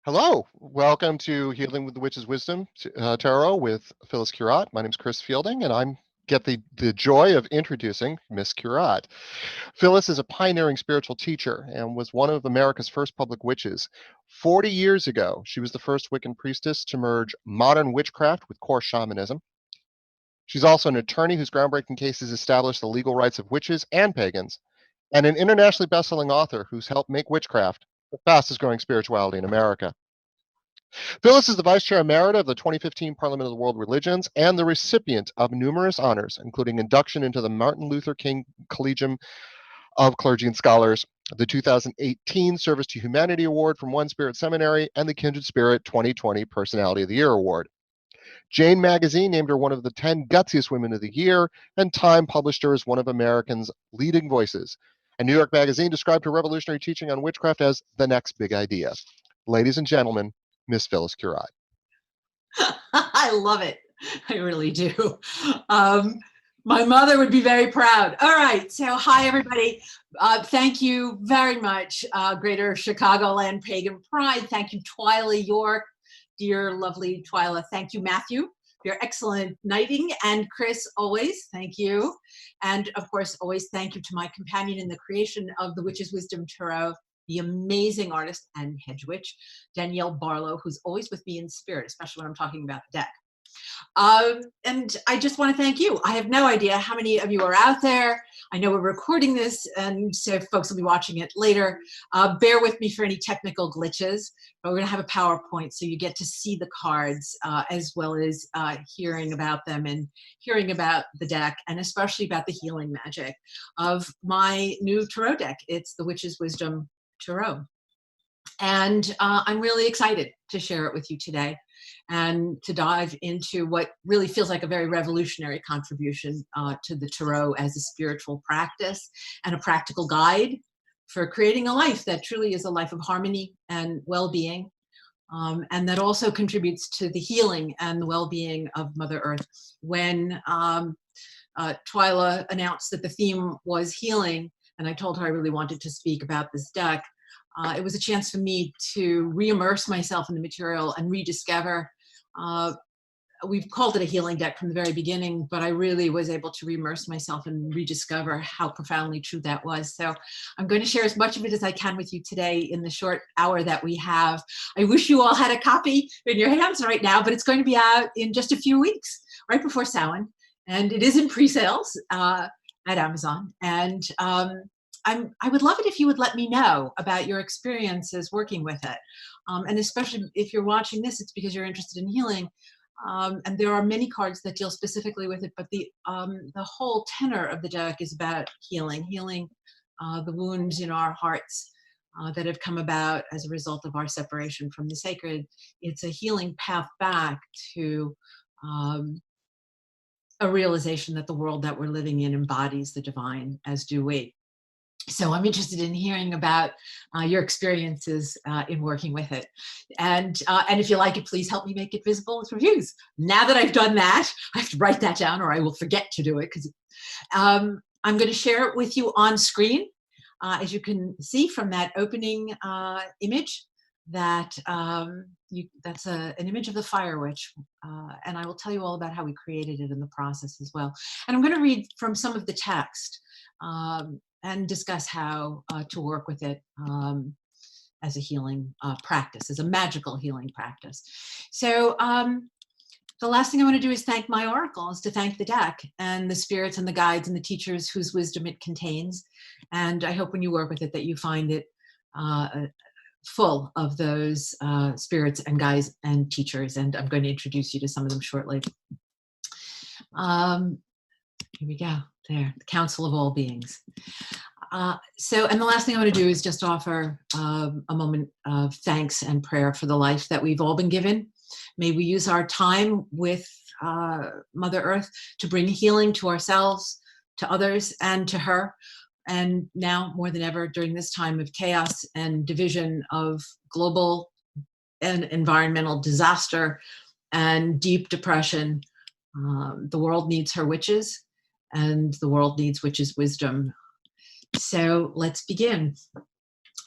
Hello, welcome to Healing with the Witch's Wisdom Tarot with Phyllis Curott. My name is Chris Fielding, and I'm get the joy of introducing Miss Curott. Phyllis is a pioneering spiritual teacher and was one of America's first public witches. 40 years ago, she was the first Wiccan priestess to merge modern witchcraft with core shamanism. She's also an attorney whose groundbreaking cases established the legal rights of witches and pagans, and an internationally best-selling author who's helped make witchcraft the fastest growing spirituality in America. Phyllis is the Vice Chair Emerita of the 2015 Parliament of the World Religions and the recipient of numerous honors, including induction into the Martin Luther King Collegium of Clergy and Scholars, the 2018 Service to Humanity Award from One Spirit Seminary, and the Kindred Spirit 2020 Personality of the Year Award. Jane Magazine named her one of the 10 Gutsiest Women of the Year, and Time published her as one of Americans' leading voices. And New York Magazine described her revolutionary teaching on witchcraft as the next big idea. Ladies and gentlemen, Miss Phyllis Curott. I love it. I really do. My mother would be very proud. All right. So hi, everybody. Thank you very much, Greater Chicagoland Pagan Pride. Thank you, Twyla York, dear, lovely Twyla. Thank you, Matthew, for your excellent knighting. And Chris, always, thank you. And of course, always thank you to my companion in the creation of the Witch's Wisdom Tarot, the amazing artist and hedge witch, Danielle Barlow, who's always with me in spirit, especially when I'm talking about the deck. And I just want to thank you. I have no idea how many of you are out there. I know we're recording this, and so folks will be watching it later. Bear with me for any technical glitches, but we're going to have a PowerPoint so you get to see the cards as well as hearing about them and hearing about the deck, and especially about the healing magic of my new tarot deck. It's the Witch's Wisdom Tarot. And I'm really excited to share it with you today and to dive into what really feels like a very revolutionary contribution to the tarot as a spiritual practice and a practical guide for creating a life that truly is a life of harmony and well-being, and that also contributes to the healing and the well-being of Mother Earth. When Twyla announced that the theme was healing, and I told her I really wanted to speak about this deck, it was a chance for me to re-immerse myself in the material and rediscover. We've called it a healing deck from the very beginning, but I really was able to re-immerse myself and rediscover how profoundly true that was. So I'm going to share as much of it as I can with you today in the short hour that we have. I wish you all had a copy in your hands right now, but it's going to be out in just a few weeks, right before Samhain. And it is in pre-sales at Amazon. And I would love it if you would let me know about your experiences working with it. And especially if you're watching this, it's because you're interested in healing. And there are many cards that deal specifically with it, but the whole tenor of the deck is about healing the wounds in our hearts that have come about as a result of our separation from the sacred. It's a healing path back to a realization that the world that we're living in embodies the divine, as do we. So I'm interested in hearing about your experiences in working with it. And if you like it, please help me make it visible with reviews. Now that I've done that, I have to write that down or I will forget to do it, because I'm going to share it with you on screen. As you can see from that opening image, that's an image of the Fire Witch. And I will tell you all about how we created it in the process as well. And I'm going to read from some of the text and discuss how to work with it as a healing practice, as a magical healing practice. So the last thing I want to do is thank my oracles, to thank the deck and the spirits and the guides and the teachers whose wisdom it contains. And I hope when you work with it that you find it full of those spirits and guides and teachers. And I'm going to introduce you to some of them shortly. Here we go. There, the Council of All Beings. And the last thing I want to do is just offer a moment of thanks and prayer for the life that we've all been given. May we use our time with Mother Earth to bring healing to ourselves, to others, and to her. And now more than ever, during this time of chaos and division, of global and environmental disaster and deep depression, the world needs her witches, and the world needs witches' wisdom. So let's begin.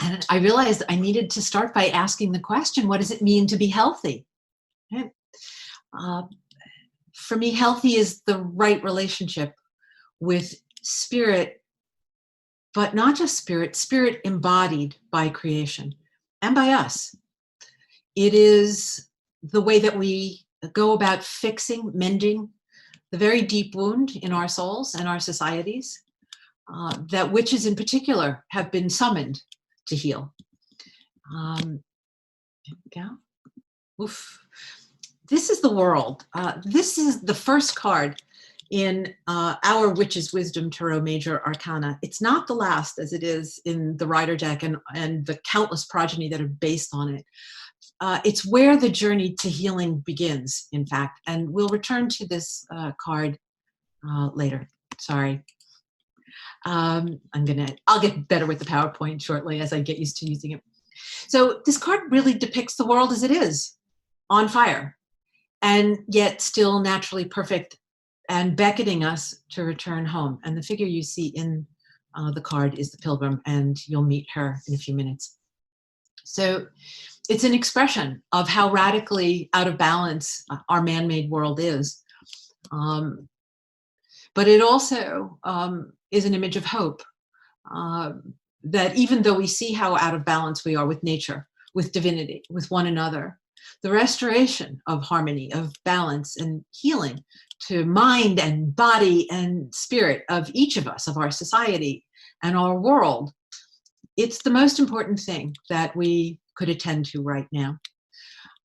And I realized I needed to start by asking the question, what does it mean to be healthy? Right? For me, healthy is the right relationship with spirit, but not just spirit, spirit embodied by creation and by us. It is the way that we go about fixing, mending the very deep wound in our souls and our societies that witches in particular have been summoned to heal. Yeah. Oof. This is the world. This is the first card in our Witch's Wisdom Tarot Major Arcana. It's not the last, as it is in the Rider deck and the countless progeny that are based on it. It's where the journey to healing begins, in fact, and we'll return to this card later. Sorry. I'll get better with the PowerPoint shortly as I get used to using it. So this card really depicts the world as it is, on fire, and yet still naturally perfect and beckoning us to return home. And the figure you see in the card is the Pilgrim, and you'll meet her in a few minutes. So it's an expression of how radically out of balance our man-made world is. But it also is an image of hope, that even though we see how out of balance we are with nature, with divinity, with one another, the restoration of harmony, of balance and healing to mind and body and spirit of each of us, of our society and our world, it's the most important thing that we could attend to right now.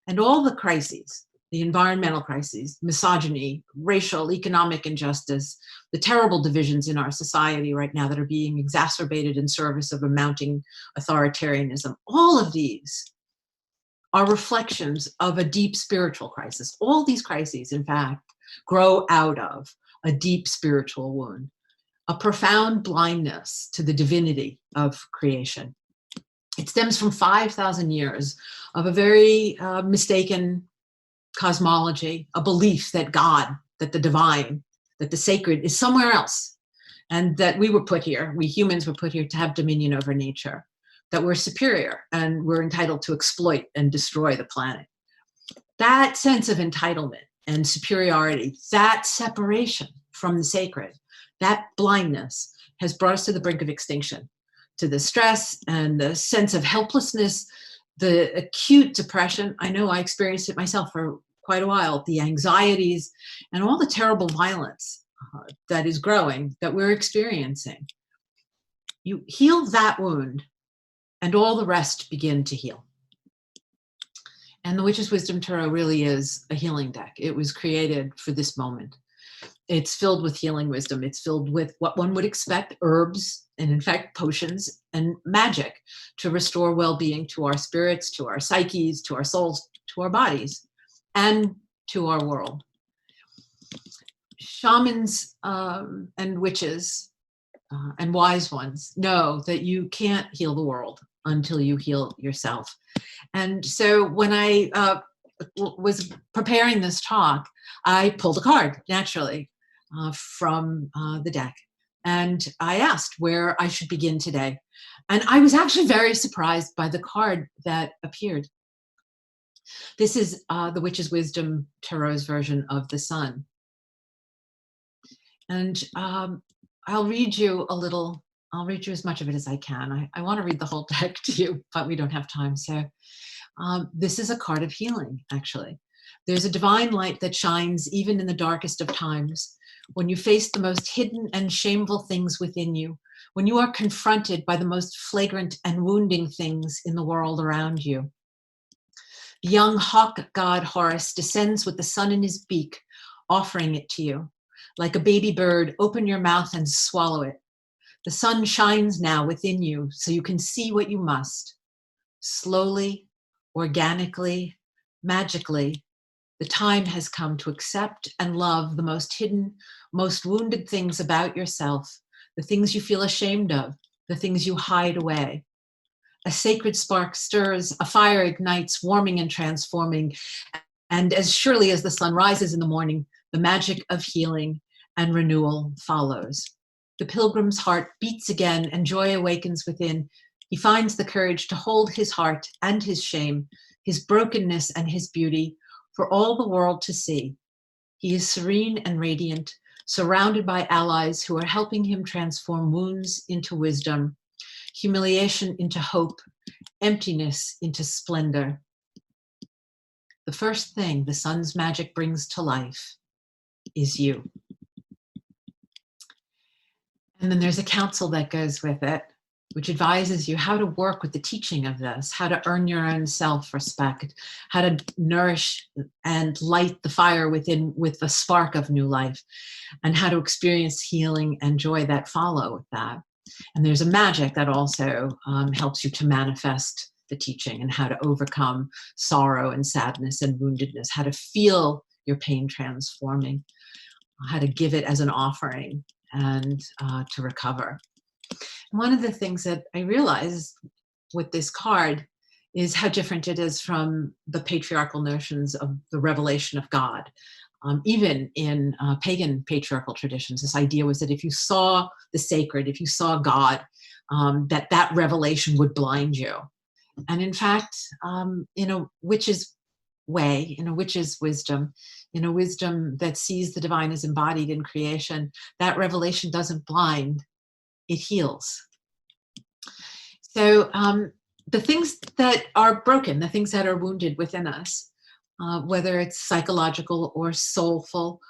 And all the crises, the environmental crises, misogyny, racial, economic injustice, the terrible divisions in our society right now that are being exacerbated in service of a mounting authoritarianism, all of these are reflections of a deep spiritual crisis. All these crises, in fact, grow out of a deep spiritual wound, a profound blindness to the divinity of creation. It stems from 5,000 years of a very mistaken cosmology, a belief that God, that the divine, that the sacred is somewhere else, and that we were put here, we humans were put here to have dominion over nature, that we're superior and we're entitled to exploit and destroy the planet. That sense of entitlement and superiority, that separation from the sacred, that blindness has brought us to the brink of extinction, to the stress and the sense of helplessness, the acute depression. I know I experienced it myself for quite a while, the anxieties and all the terrible violence that is growing, that we're experiencing. You heal that wound and all the rest begin to heal. And the Witch's Wisdom Tarot really is a healing deck. It was created for this moment. It's filled with healing wisdom. It's filled with what one would expect, herbs, and in fact, potions and magic to restore well-being to our spirits, to our psyches, to our souls, to our bodies, and to our world. Shamans and witches and wise ones know that you can't heal the world until you heal yourself. And so when I was preparing this talk, I pulled a card, naturally, from the deck. And I asked where I should begin today. And I was actually very surprised by the card that appeared. This is the Witch's Wisdom Tarot's version of the Sun. And I'll read you a little, I'll read you as much of it as I can. I want to read the whole deck to you, but we don't have time. So this is a card of healing, actually. There's a divine light that shines even in the darkest of times, when you face the most hidden and shameful things within you, when you are confronted by the most flagrant and wounding things in the world around you. The young hawk god Horus descends with the sun in his beak, offering it to you. Like a baby bird, open your mouth and swallow it. The sun shines now within you, so you can see what you must. Slowly, organically, magically, the time has come to accept and love the most hidden, most wounded things about yourself, the things you feel ashamed of, the things you hide away. A sacred spark stirs, a fire ignites, warming and transforming. And as surely as the sun rises in the morning, the magic of healing and renewal follows. The pilgrim's heart beats again and joy awakens within. He finds the courage to hold his heart and his shame, his brokenness and his beauty for all the world to see. He is serene and radiant, surrounded by allies who are helping him transform wounds into wisdom, humiliation into hope, emptiness into splendor. The first thing the sun's magic brings to life is you. And then there's a counsel that goes with it, which advises you how to work with the teaching of this, how to earn your own self-respect, how to nourish and light the fire within with the spark of new life, and how to experience healing and joy that follow with that. And there's a magic that also helps you to manifest the teaching, and how to overcome sorrow and sadness and woundedness, how to feel your pain transforming, how to give it as an offering, and to recover. One of the things that I realized with this card is how different it is from the patriarchal notions of the revelation of God. Even in pagan patriarchal traditions, this idea was that if you saw the sacred, if you saw God, that revelation would blind you. And in fact, in a witch's way, in a witch's wisdom, in a wisdom that sees the divine as embodied in creation, that revelation doesn't blind, it heals. So the things that are broken, the things that are wounded within us, whether it's psychological or soulful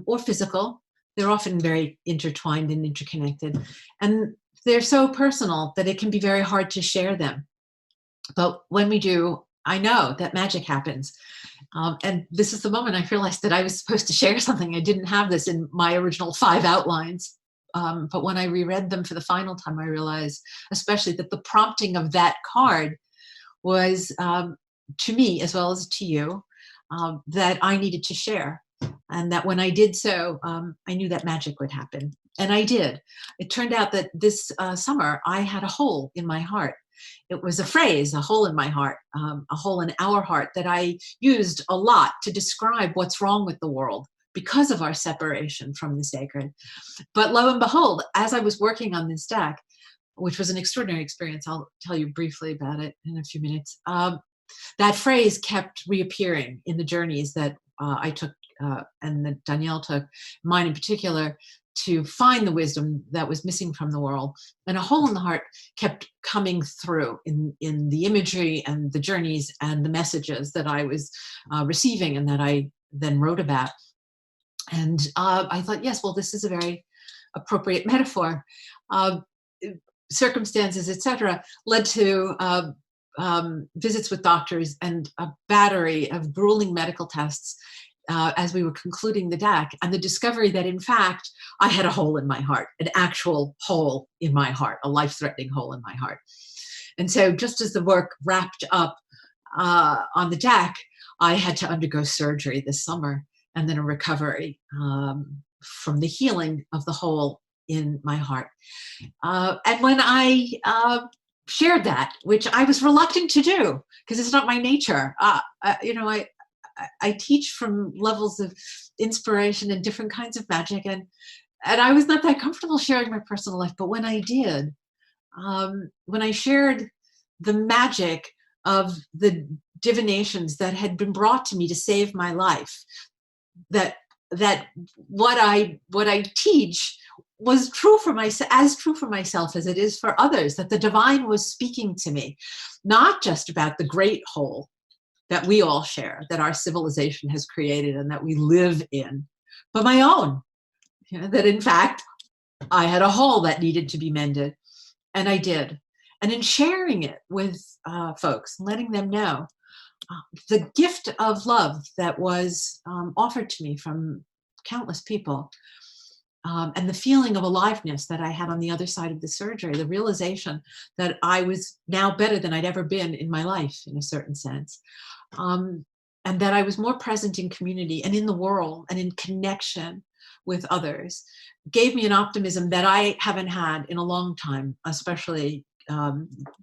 or physical, they're often very intertwined and interconnected. And they're so personal that it can be very hard to share them. But when we do, I know that magic happens. And this is the moment I realized that I was supposed to share something. I didn't have this in my original 5 outlines. But when I reread them for the final time, I realized, especially, that the prompting of that card was, to me, as well as to you, that I needed to share. And that when I did so, I knew that magic would happen. And I did. It turned out that this summer, I had a hole in my heart. It was a phrase, a hole in my heart, a hole in our heart, that I used a lot to describe what's wrong with the world because of our separation from the sacred. But lo and behold, as I was working on this deck, which was an extraordinary experience, I'll tell you briefly about it in a few minutes, that phrase kept reappearing in the journeys that I took and that Danielle took, mine in particular, to find the wisdom that was missing from the world. And a hole in the heart kept coming through in the imagery and the journeys and the messages that I was receiving and that I then wrote about. And I thought, yes, well, this is a very appropriate metaphor. Circumstances, etc., led to visits with doctors and a battery of grueling medical tests as we were concluding the deck, and the discovery that, in fact, I had a hole in my heart, an actual hole in my heart, a life-threatening hole in my heart. And so just as the work wrapped up on the deck, I had to undergo surgery this summer, and then a recovery from the healing of the hole in my heart. And when I shared that, which I was reluctant to do because it's not my nature, I teach from levels of inspiration and different kinds of magic, and I was not that comfortable sharing my personal life. But when I did, when I shared the magic of the divinations that had been brought to me to save my life, that what I teach was true for myself, as true for myself as it is for others, that the divine was speaking to me, not just about the great whole that we all share, that our civilization has created and that we live in, but my own, that in fact, I had a hole that needed to be mended, and I did. And in sharing it with folks, letting them know the gift of love that was offered to me from countless people, and the feeling of aliveness that I had on the other side of the surgery, the realization that I was now better than I'd ever been in my life, in a certain sense, and that I was more present in community and in the world and in connection with others, gave me an optimism that I haven't had in a long time, especially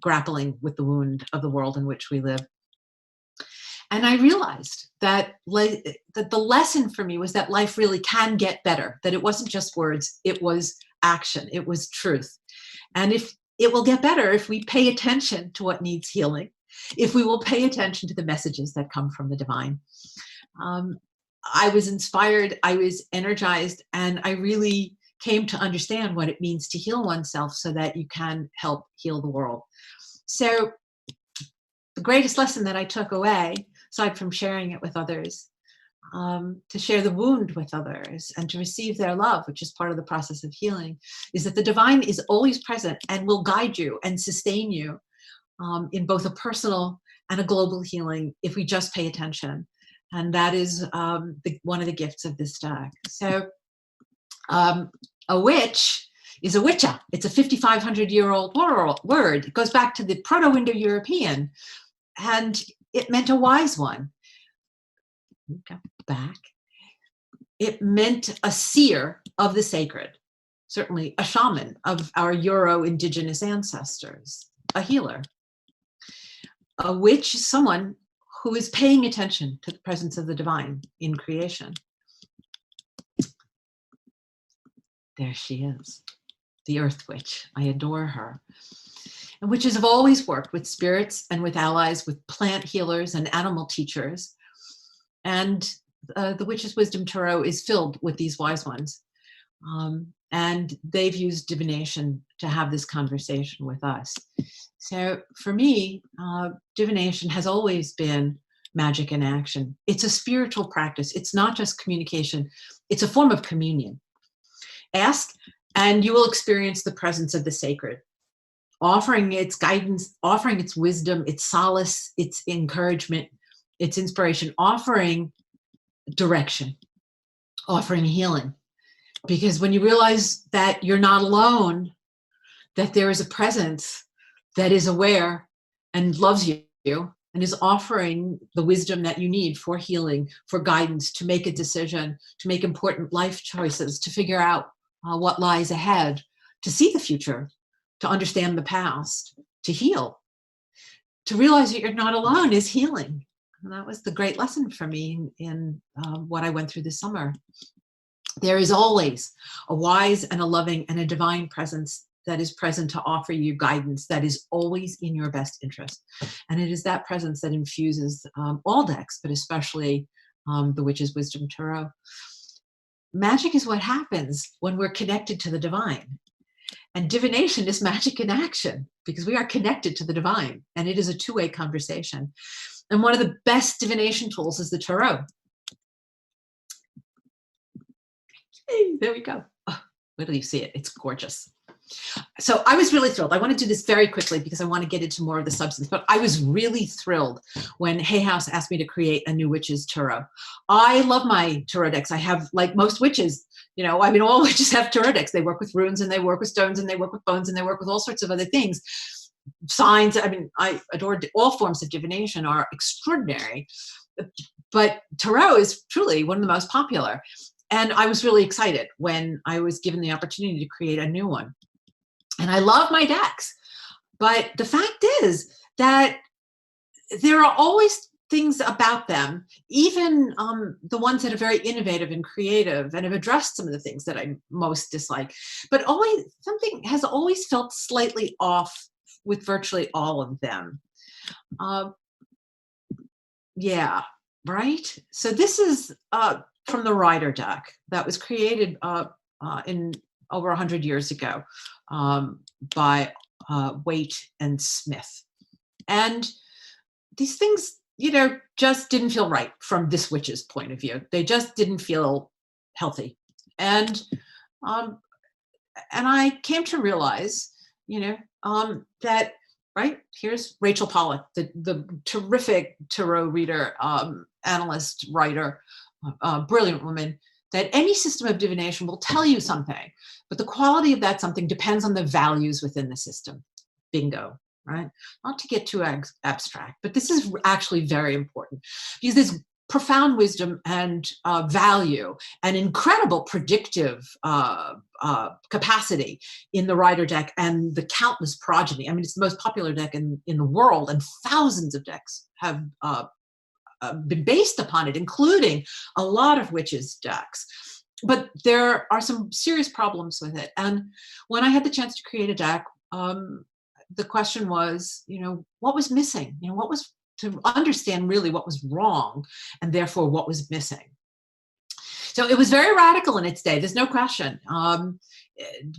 grappling with the wound of the world in which we live. And I realized that the lesson for me was that life really can get better, that it wasn't just words, it was action, it was truth. And it will get better if we pay attention to what needs healing, if we will pay attention to the messages that come from the divine. I was inspired, I was energized, and I really came to understand what it means to heal oneself so that you can help heal the world. So the greatest lesson that I took away, aside from sharing it with others, to share the wound with others and to receive their love, which is part of the process of healing, is that the divine is always present and will guide you and sustain you in both a personal and a global healing if we just pay attention. And that is one of the gifts of this deck. So a witch is a witcha. It's a 5,500-year-old word. It goes back to the Proto-Indo-European, and it meant a wise one. Go back. It meant a seer of the sacred, certainly a shaman of our Euro-Indigenous ancestors, a healer. A witch is someone who is paying attention to the presence of the divine in creation. There she is, the Earthwitch. I adore her. And witches have always worked with spirits and with allies, with plant healers and animal teachers. And the Witch's Wisdom Tarot is filled with these wise ones. And they've used divination to have this conversation with us. So for me, divination has always been magic in action. It's a spiritual practice. It's not just communication. It's a form of communion. Ask, and you will experience the presence of the sacred, offering its guidance, offering its wisdom, its solace, its encouragement, its inspiration, offering direction, offering healing. Because when you realize that you're not alone, that there is a presence that is aware and loves you and is offering the wisdom that you need for healing, for guidance, to make a decision, to make important life choices, to figure out what lies ahead, to see the future, to understand the past, to heal. To realize that you're not alone is healing. And that was the great lesson for me in what I went through this summer. There is always a wise and a loving and a divine presence that is present to offer you guidance that is always in your best interest. And it is that presence that infuses all decks, but especially the Witch's Wisdom Tarot. Magic is what happens when we're connected to the divine. And divination is magic in action because we are connected to the divine, and it is a two-way conversation. And one of the best divination tools is the tarot. Hey, there we go. Oh, wait till you see it. It's gorgeous. So I was really thrilled. I want to do this very quickly because I want to get into more of the substance, but I was really thrilled when Hay House asked me to create a new Witch's Tarot. I love my tarot decks. I have, like most witches, you know, I mean, all witches have tarot decks. They work with runes and they work with stones and they work with bones and they work with all sorts of other things. Signs, I mean, I adore all forms of divination are extraordinary, but tarot is truly one of the most popular. And I was really excited when I was given the opportunity to create a new one. And I love my decks, but the fact is that there are always things about them, even the ones that are very innovative and creative and have addressed some of the things that I most dislike, but always something has always felt slightly off with virtually all of them. Yeah, right? So this is from the Rider deck that was created in over 100 years ago by Waite and Smith. And these things, you know, just didn't feel right from this witch's point of view. They just didn't feel healthy. And I came to realize, you know, that, right, here's Rachel Pollack, the terrific tarot reader, analyst, writer, brilliant woman, that any system of divination will tell you something, but the quality of that something depends on the values within the system. Bingo, right? Not to get too abstract, but this is actually very important because there's profound wisdom and value and incredible predictive capacity in the Rider deck and the countless progeny. I mean, it's the most popular deck in the world, and thousands of decks have been based upon it, including a lot of witches' decks. But there are some serious problems with it. And when I had the chance to create a deck, the question was, what was missing? What was, to understand really what was wrong, and therefore what was missing. So it was very radical in its day, there's no question,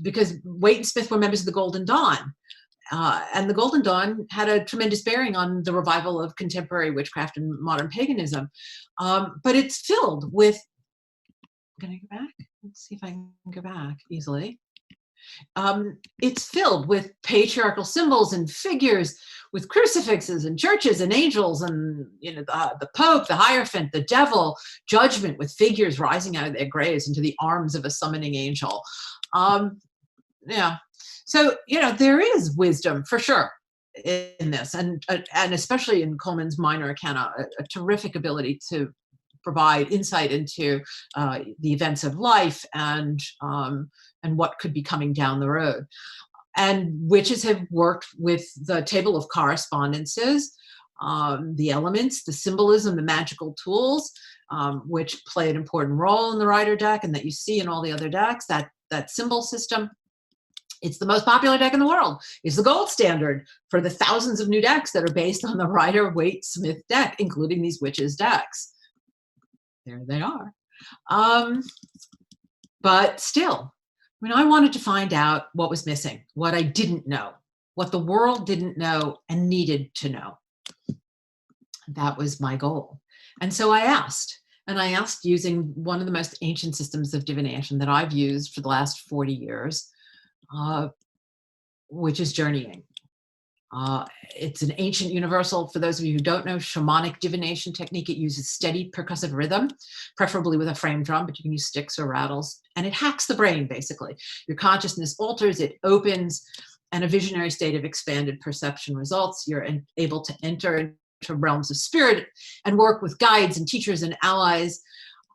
because Waite and Smith were members of the Golden Dawn. And the Golden Dawn had a tremendous bearing on the revival of contemporary witchcraft and modern paganism. But it's filled with, can I go back? Let's see if I can go back easily. It's filled with patriarchal symbols and figures, with crucifixes and churches and angels and the Pope, the Hierophant, the devil, judgment with figures rising out of their graves into the arms of a summoning angel. Yeah, so there is wisdom for sure in this, and especially in Coleman's Minor Arcana, a terrific ability to provide insight into the events of life and what could be coming down the road. And witches have worked with the table of correspondences, the elements, the symbolism, the magical tools, which play an important role in the Rider deck, and that you see in all the other decks. That symbol system, it's the most popular deck in the world. It's the gold standard for the thousands of new decks that are based on the Rider, Waite, Smith deck, including these witches decks. There they are. But still, I wanted to find out what was missing, what I didn't know, what the world didn't know and needed to know. That was my goal. And so I asked using one of the most ancient systems of divination that I've used for the last 40 years, which is journeying. It's an ancient universal. For those of you who don't know, shamanic divination technique. It uses steady percussive rhythm, preferably with a frame drum, but you can use sticks or rattles. And it hacks the brain, basically. Your consciousness alters, it opens, and a visionary state of expanded perception results. You're able to enter into realms of spirit and work with guides and teachers and allies.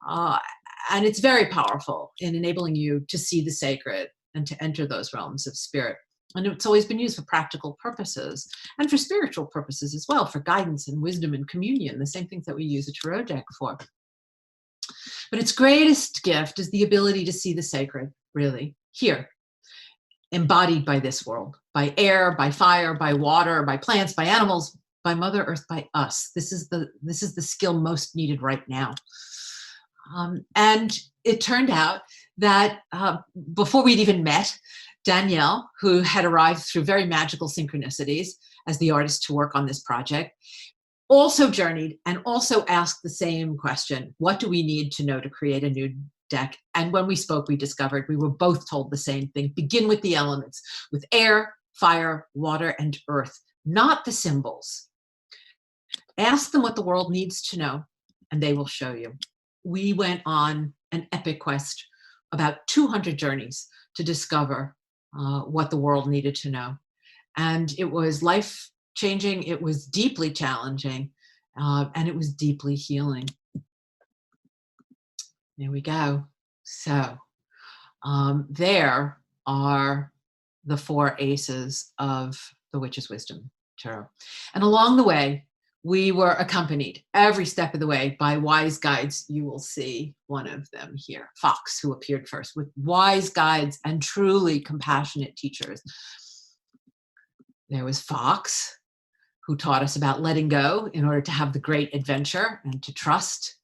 And it's very powerful in enabling you to see the sacred and to enter those realms of spirit. And it's always been used for practical purposes and for spiritual purposes as well, for guidance and wisdom and communion, the same things that we use a tarot deck for. But its greatest gift is the ability to see the sacred, really, here, embodied by this world, by air, by fire, by water, by plants, by animals, by Mother Earth, by us. This is the skill most needed right now. And it turned out that before we'd even met, Danielle, who had arrived through very magical synchronicities as the artist to work on this project, also journeyed and also asked the same question: what do we need to know to create a new deck? And when we spoke, we discovered we were both told the same thing: begin with the elements, with air, fire, water, and earth, not the symbols. Ask them what the world needs to know, and they will show you. We went on an epic quest, about 200 journeys, to discover what the world needed to know. And it was life-changing, it was deeply challenging, and it was deeply healing. There we go. So there are the 4 aces of the Witch's Wisdom Tarot. And along the way, we were accompanied every step of the way by wise guides. You will see one of them here, Fox, who appeared first, with wise guides and truly compassionate teachers. There was Fox, who taught us about letting go in order to have the great adventure and to trust.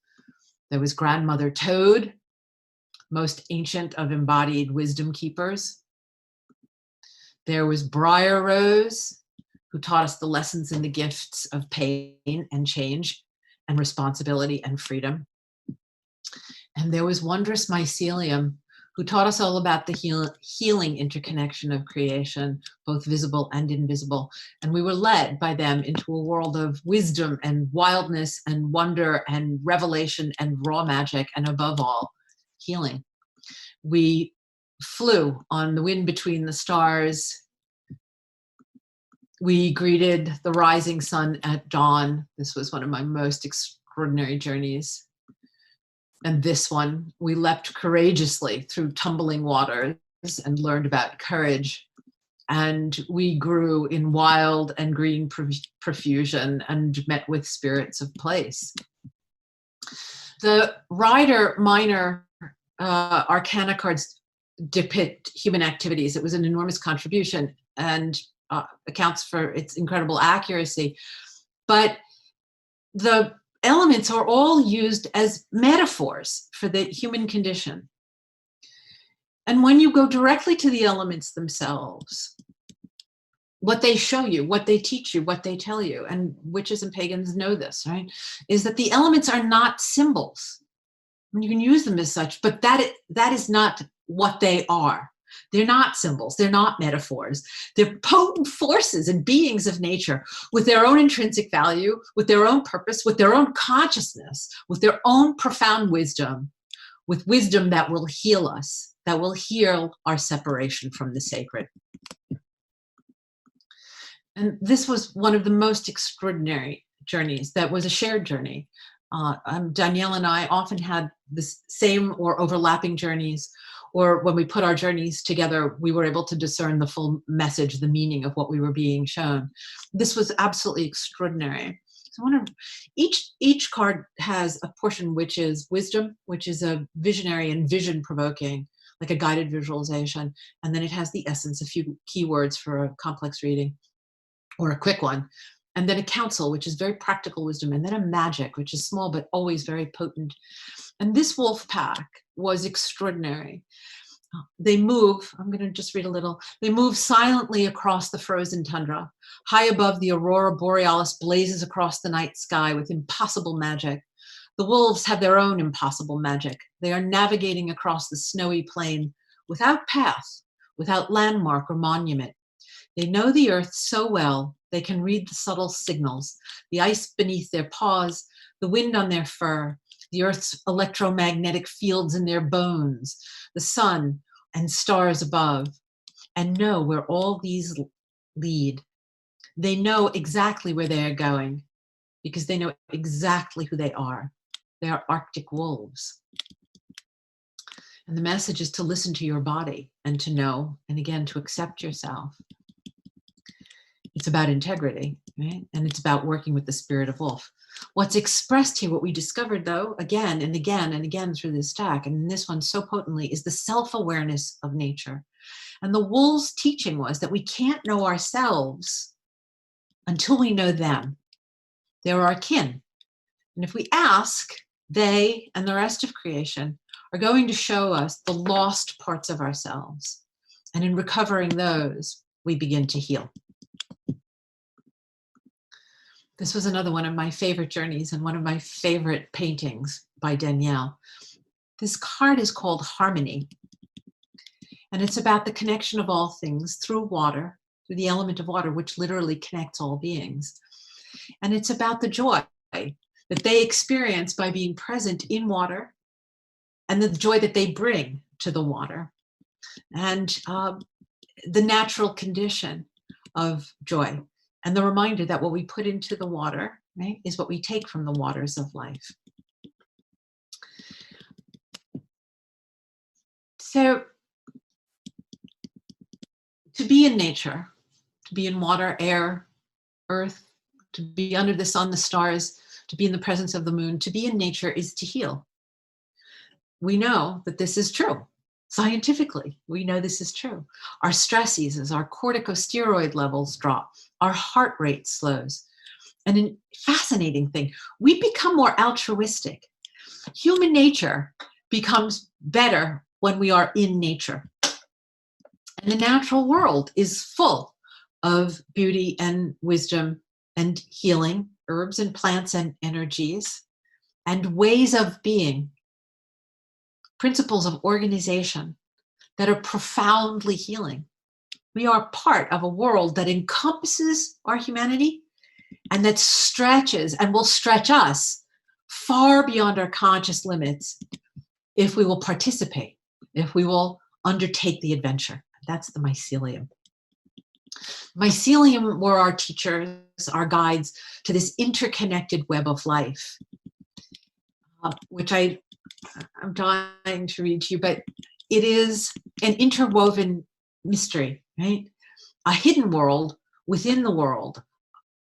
There was Grandmother Toad, most ancient of embodied wisdom keepers. There was Briar Rose, who taught us the lessons and the gifts of pain and change and responsibility and freedom. And there was Wondrous Mycelium, who taught us all about the healing interconnection of creation, both visible and invisible. And we were led by them into a world of wisdom and wildness and wonder and revelation and raw magic, and above all, healing. We flew on the wind between the stars. We greeted the rising sun at dawn. This was one of my most extraordinary journeys. And this one, we leapt courageously through tumbling waters and learned about courage. And we grew in wild and green profusion and met with spirits of place. The Rider Minor Arcana cards depict human activities. It was an enormous contribution. And accounts for its incredible accuracy. But the elements are all used as metaphors for the human condition. And when you go directly to the elements themselves, what they show you, what they teach you, what they tell you, and witches and pagans know this, right, is that the elements are not symbols. I mean, you can use them as such, but that is not what they are. They're not symbols. They're not metaphors. They're potent forces and beings of nature with their own intrinsic value, with their own purpose, with their own consciousness, with their own profound wisdom, with wisdom that will heal us, that will heal our separation from the sacred. And this was one of the most extraordinary journeys that was a shared journey. Danielle and I often had the same or overlapping journeys, or when we put our journeys together, we were able to discern the full message, the meaning of what we were being shown. This was absolutely extraordinary. So each card has a portion which is wisdom, which is a visionary and vision provoking, like a guided visualization. And then it has the essence, a few keywords for a complex reading or a quick one. And then a counsel, which is very practical wisdom, and then a magic, which is small but always very potent. And this wolf pack was extraordinary. They move, I'm going to just read a little. They move silently across the frozen tundra. High above, the aurora borealis blazes across the night sky with impossible magic. The wolves have their own impossible magic. They are navigating across the snowy plain without path, without landmark or monument. They know the earth so well, they can read the subtle signals, the ice beneath their paws, the wind on their fur, the earth's electromagnetic fields in their bones, the sun and stars above, and know where all these lead. They know exactly where they are going because they know exactly who they are. They are Arctic wolves. And the message is to listen to your body and to know, and again, to accept yourself. It's about integrity, right? And it's about working with the spirit of wolf. What's expressed here, what we discovered though, again and again and again through this stack, and in this one so potently, is the self-awareness of nature. And the wolves' teaching was that we can't know ourselves until we know them. They're our kin. And if we ask, they and the rest of creation are going to show us the lost parts of ourselves. And in recovering those, we begin to heal. This was another one of my favorite journeys and one of my favorite paintings by Danielle. This card is called Harmony. And it's about the connection of all things through water, through the element of water, which literally connects all beings. And it's about the joy that they experience by being present in water and the joy that they bring to the water and the natural condition of joy. And the reminder that what we put into the water, right, is what we take from the waters of life. So to be in nature, to be in water, air, earth, to be under the sun, the stars, to be in the presence of the moon, to be in nature is to heal. We know that this is true. Scientifically, we know this is true. Our stress eases, our corticosteroid levels drop, our heart rate slows. And a fascinating thing, we become more altruistic. Human nature becomes better when we are in nature. And the natural world is full of beauty and wisdom and healing, herbs and plants and energies, and ways of being. Principles of organization that are profoundly healing. We are part of a world that encompasses our humanity and that stretches and will stretch us far beyond our conscious limits if we will participate, if we will undertake the adventure. That's the mycelium. Mycelium were our teachers, our guides to this interconnected web of life, which I'm dying to read to you, but it is an interwoven mystery, right? A hidden world within the world,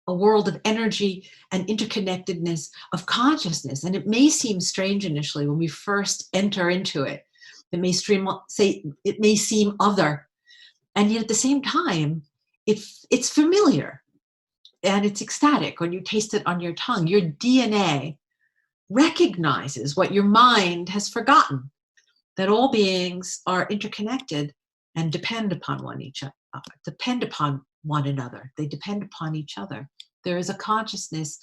a world of energy and interconnectedness of consciousness. And it may seem strange initially when we first enter into it. It may seem other. And yet at the same time, it's familiar and it's ecstatic when you taste it on your tongue. Your DNA recognizes what your mind has forgotten, that all beings are interconnected and depend upon one another. They depend upon each other. There is a consciousness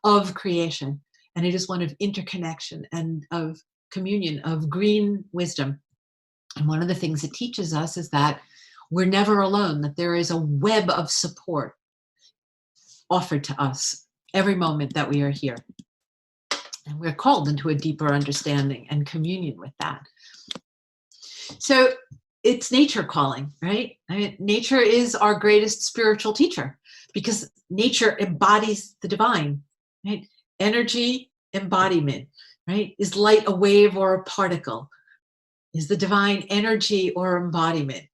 of creation, and it is one of interconnection and of communion, of green wisdom. And one of the things it teaches us is that we're never alone, that there is a web of support offered to us every moment that we are here. And we're called into a deeper understanding and communion with that. So it's nature calling, right? I mean, nature is our greatest spiritual teacher because nature embodies the divine, right? Energy embodiment, right? Is light a wave or a particle? Is the divine energy or embodiment?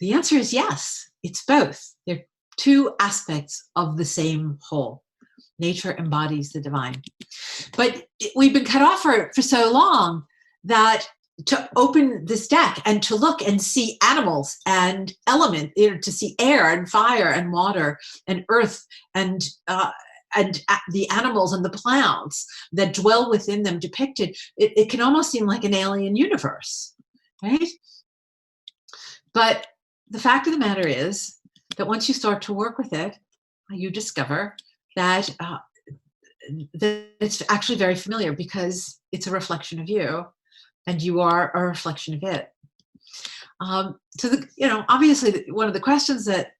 The answer is yes, it's both. They're two aspects of the same whole. Nature embodies the divine. But we've been cut off for so long that to open this deck and to look and see animals and element, to see air and fire and water and earth and the animals and the plants that dwell within them depicted, it can almost seem like an alien universe, right? But the fact of the matter is that once you start to work with it, you discover that, that it's actually very familiar because it's a reflection of you and you are a reflection of it. So, obviously one of the questions that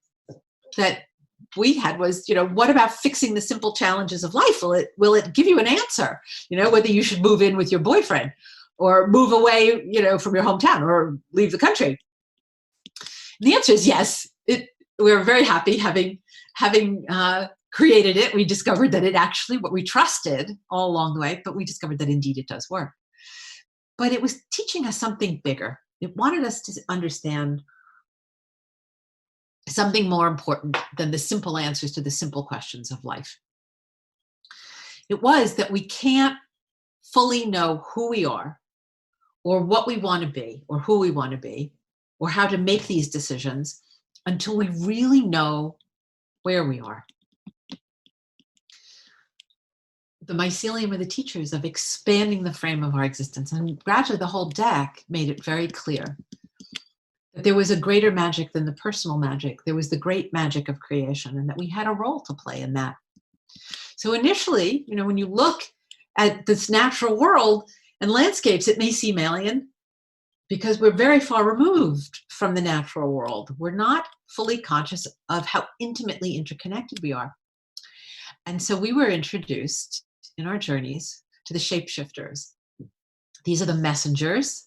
we had was, what about fixing the simple challenges of life? Will it give you an answer? Whether you should move in with your boyfriend or move away, from your hometown or leave the country. And the answer is yes. We're very happy having created it. We discovered that it actually, what we trusted all along the way, but we discovered that indeed it does work. But it was teaching us something bigger. It wanted us to understand something more important than the simple answers to the simple questions of life. It was that we can't fully know who we are or what we want to be or who we want to be or how to make these decisions until we really know where we are. The mycelium are the teachers of expanding the frame of our existence. And gradually the whole deck made it very clear that there was a greater magic than the personal magic. There was the great magic of creation and that we had a role to play in that. So initially, when you look at this natural world and landscapes, it may seem alien because we're very far removed from the natural world. We're not fully conscious of how intimately interconnected we are. And so we were introduced in our journeys to the shapeshifters. These are the messengers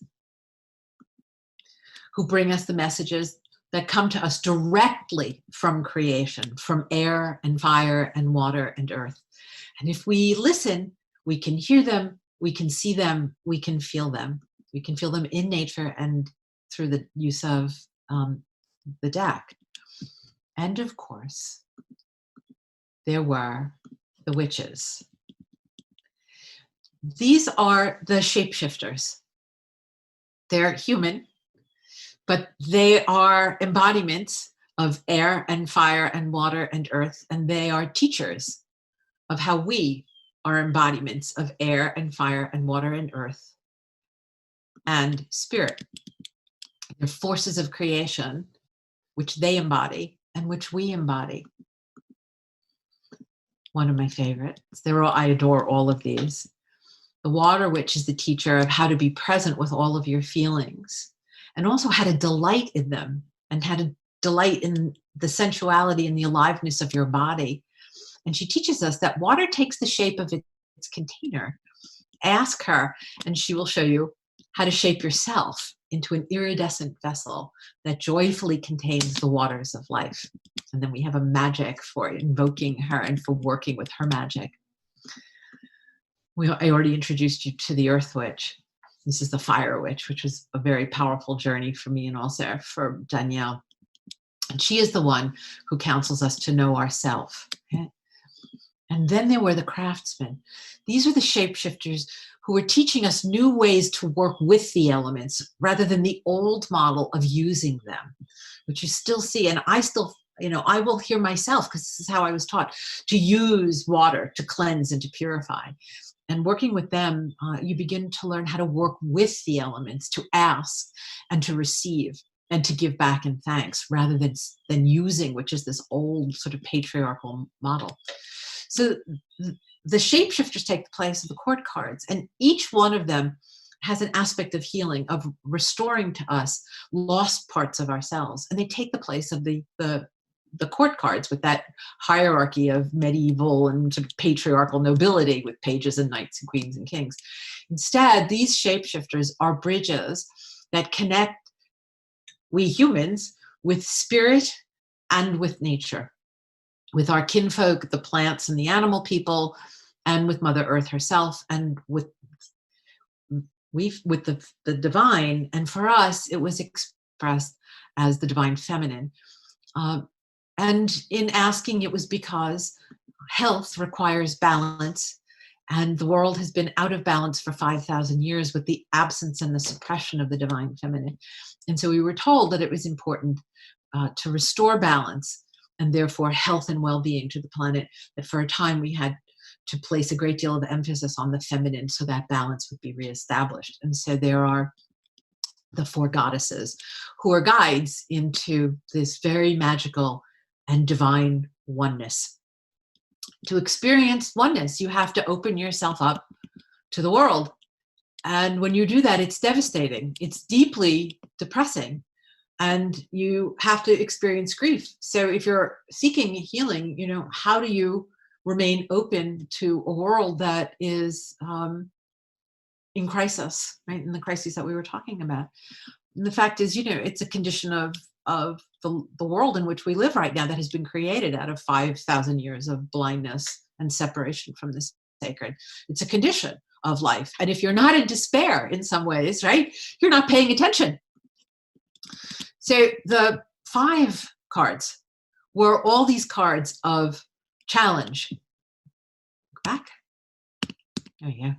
who bring us the messages that come to us directly from creation, from air and fire and water and earth. And if we listen, we can hear them, we can see them, we can feel them. We can feel them in nature and through the use of the deck. And of course, there were the witches. These are the shapeshifters. They're human, but they are embodiments of air and fire and water and earth, and they are teachers of how we are embodiments of air and fire and water and earth and spirit. They're forces of creation, which they embody and which we embody. One of my favorites. I adore all of these. The water witch is the teacher of how to be present with all of your feelings and also how to delight in them and how to delight in the sensuality and the aliveness of your body. And she teaches us that water takes the shape of its container. Ask her and she will show you how to shape yourself into an iridescent vessel that joyfully contains the waters of life. And then we have a magic for invoking her and for working with her magic. I already introduced you to the Earthwitch. This is the Fire Witch, which was a very powerful journey for me and also for Danielle. And she is the one who counsels us to know ourselves. Okay? And then there were the craftsmen. These are the shapeshifters who were teaching us new ways to work with the elements rather than the old model of using them, which you still see. And I still, I will hear myself, because this is how I was taught, to use water to cleanse and to purify. And working with them, you begin to learn how to work with the elements, to ask and to receive and to give back in thanks, rather than using, which is this old sort of patriarchal model. So the shapeshifters take the place of the court cards, and each one of them has an aspect of healing, of restoring to us lost parts of ourselves. And they take the place of the court cards, with that hierarchy of medieval and sort of patriarchal nobility with pages and knights and queens and kings. Instead, these shapeshifters are bridges that connect we humans with spirit and with nature, with our kinfolk, the plants and the animal people, and with Mother Earth herself, and with the divine. And for us, it was expressed as the divine feminine. And in asking, it was because health requires balance, and the world has been out of balance for 5,000 years with the absence and the suppression of the divine feminine. And so we were told that it was important to restore balance, and therefore health and well-being to the planet, that for a time we had to place a great deal of emphasis on the feminine so that balance would be reestablished. And so there are the 4 goddesses who are guides into this very magical and divine oneness. To experience oneness, you have to open yourself up to the world. And when you do that, it's devastating. It's deeply depressing. And you have to experience grief. So if you're seeking healing, how do you remain open to a world that is in crisis, right? In the crises that we were talking about. And the fact is, it's a condition of the world in which we live right now that has been created out of 5,000 years of blindness and separation from the sacred. It's a condition of life. And if you're not in despair in some ways, right, you're not paying attention. So the 5 cards were all these cards of challenge. Back. There you go.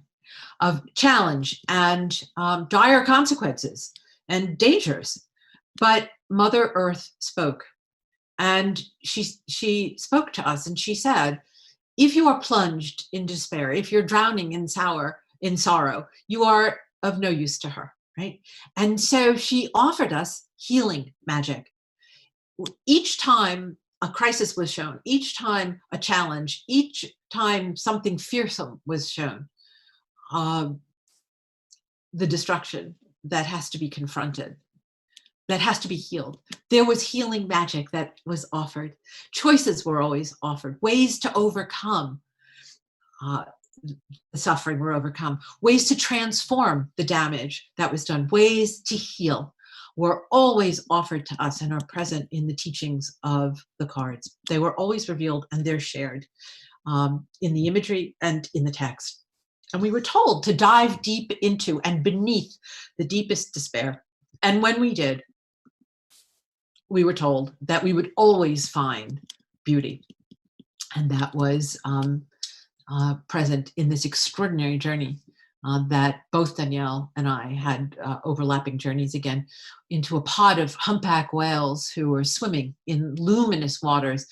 Of challenge and dire consequences and dangers. But Mother Earth spoke, and she spoke to us, and she said, if you are plunged in despair, if you're drowning in sorrow, you are of no use to her, right? And so she offered us healing magic. Each time a crisis was shown, each time a challenge, each time something fearsome was shown, the destruction that has to be confronted, that has to be healed. There was healing magic that was offered. Choices were always offered. Ways to overcome the suffering were overcome. Ways to transform the damage that was done. Ways to heal were always offered to us and are present in the teachings of the cards. They were always revealed, and they're shared in the imagery and in the text. And we were told to dive deep into and beneath the deepest despair. And when we did, we were told that we would always find beauty. And that was present in this extraordinary journey that both Danielle and I had overlapping journeys again into a pod of humpback whales who were swimming in luminous waters.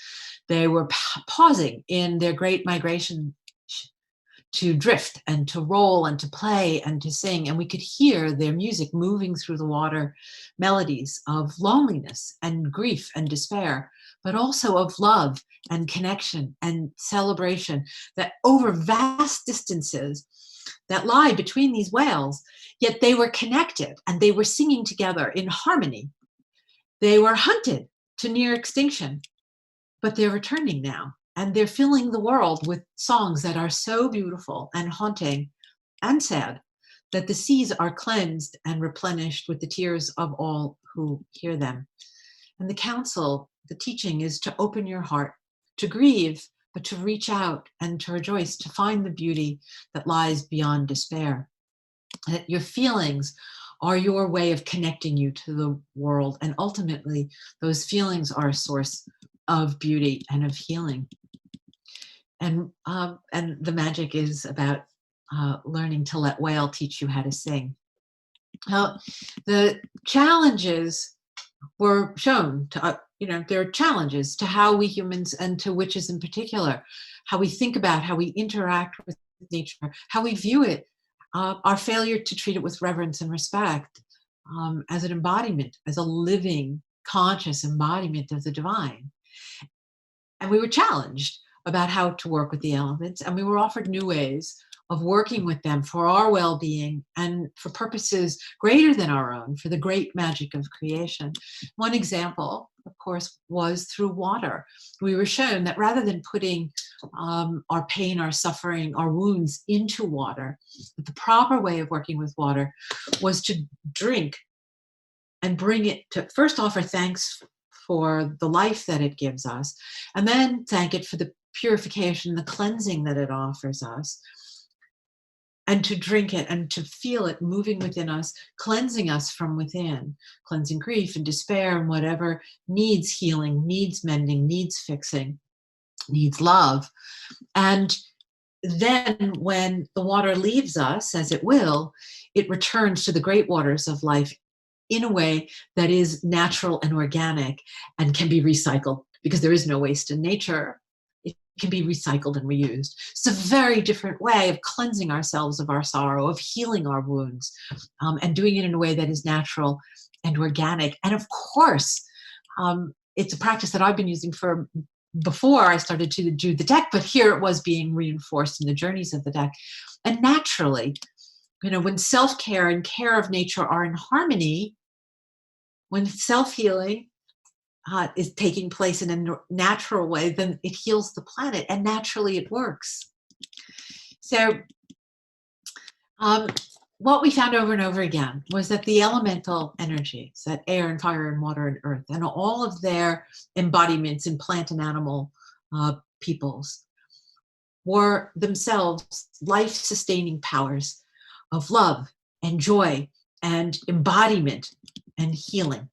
They were pausing in their great migration to drift and to roll and to play and to sing. And we could hear their music moving through the water, melodies of loneliness and grief and despair, but also of love and connection and celebration, that over vast distances that lie between these whales, yet they were connected and they were singing together in harmony. They were hunted to near extinction, but they're returning now. And they're filling the world with songs that are so beautiful and haunting and sad that the seas are cleansed and replenished with the tears of all who hear them. And the counsel, the teaching, is to open your heart, to grieve, but to reach out and to rejoice, to find the beauty that lies beyond despair. That your feelings are your way of connecting you to the world. And ultimately, those feelings are a source of beauty and of healing. And the magic is about learning to let whale teach you how to sing. Now, the challenges were shown to there are challenges to how we humans, and to witches in particular, how we think about, how we interact with nature, how we view it, our failure to treat it with reverence and respect, as an embodiment, as a living, conscious embodiment of the divine. And we were challenged about how to work with the elements, and we were offered new ways of working with them for our well-being and for purposes greater than our own, for the great magic of creation. One example, of course, was through water. We were shown that rather than putting our pain, our suffering, our wounds into water, that the proper way of working with water was to drink and bring it to first offer thanks for the life that it gives us, and then thank it for the purification, the cleansing that it offers us, and to drink it and to feel it moving within us, cleansing us from within, cleansing grief and despair and whatever needs healing, needs mending, needs fixing, needs love. And then when the water leaves us, as it will, it returns to the great waters of life in a way that is natural and organic and can be recycled, because there is no waste in nature. It can be recycled and reused. It's a very different way of cleansing ourselves of our sorrow, of healing our wounds, and doing it in a way that is natural and organic. And of course, it's a practice that I've been using for before I started to do the deck, but here it was being reinforced in the journeys of the deck. And naturally, when self-care and care of nature are in harmony, when self-healing is taking place in a natural way, then it heals the planet, and naturally it works. So what we found over and over again was that the elemental energies, that air and fire and water and earth, and all of their embodiments in plant and animal peoples, were themselves life-sustaining powers of love and joy and embodiment and healing.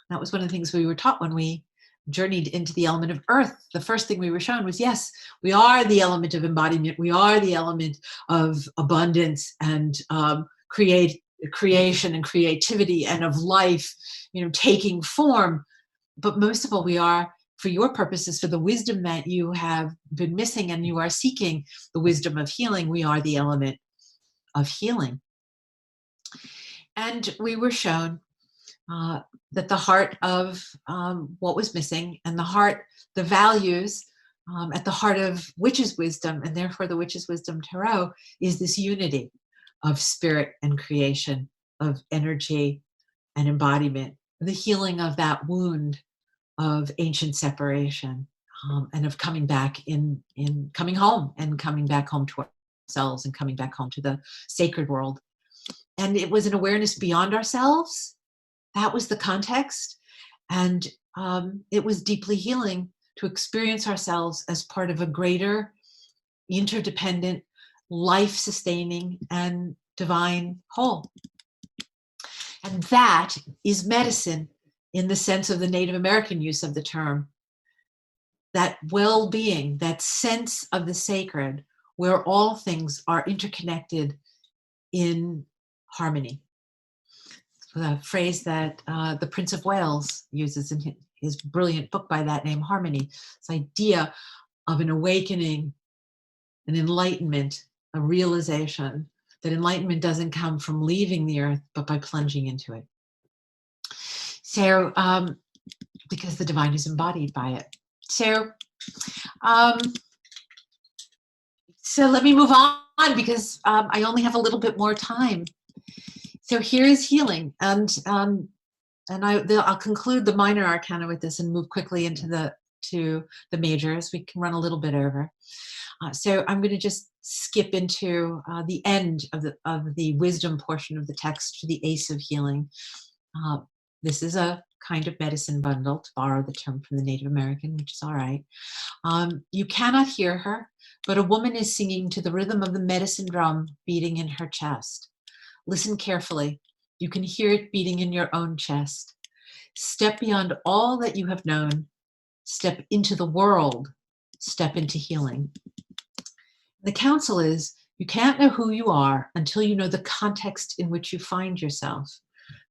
That was one of the things we were taught when we journeyed into the element of earth. The first thing we were shown was, yes, we are the element of embodiment. We are the element of abundance and creation and creativity and of life, taking form. But most of all, we are, for your purposes, for the wisdom that you have been missing and you are seeking, the wisdom of healing, we are the element of healing. And we were shown that the heart of what was missing, and the values at the heart of witch's wisdom, and therefore the witch's wisdom tarot, is this unity of spirit and creation, of energy and embodiment, the healing of that wound of ancient separation, and of coming back in coming home, and coming back home to ourselves, and coming back home to the sacred world. And it was an awareness beyond ourselves. That was the context. And it was deeply healing to experience ourselves as part of a greater, interdependent, life-sustaining, and divine whole. And that is medicine in the sense of the Native American use of the term. That well-being, that sense of the sacred, where all things are interconnected in harmony. The phrase that the Prince of Wales uses in his brilliant book by that name, Harmony. This idea of an awakening, an enlightenment, a realization that enlightenment doesn't come from leaving the earth, but by plunging into it. So, because the divine is embodied by it. So let me move on, because I only have a little bit more time. So here is healing, and I'll conclude the minor arcana with this and move quickly into the majors. We can run a little bit over. So I'm going to just skip into the end of the wisdom portion of the text to the Ace of Healing. This is a kind of medicine bundle, to borrow the term from the Native American, which is all right. You cannot hear her, but a woman is singing to the rhythm of the medicine drum beating in her chest. Listen carefully. You can hear it beating in your own chest. Step beyond all that you have known. Step into the world. Step into healing. The counsel is, you can't know who you are until you know the context in which you find yourself.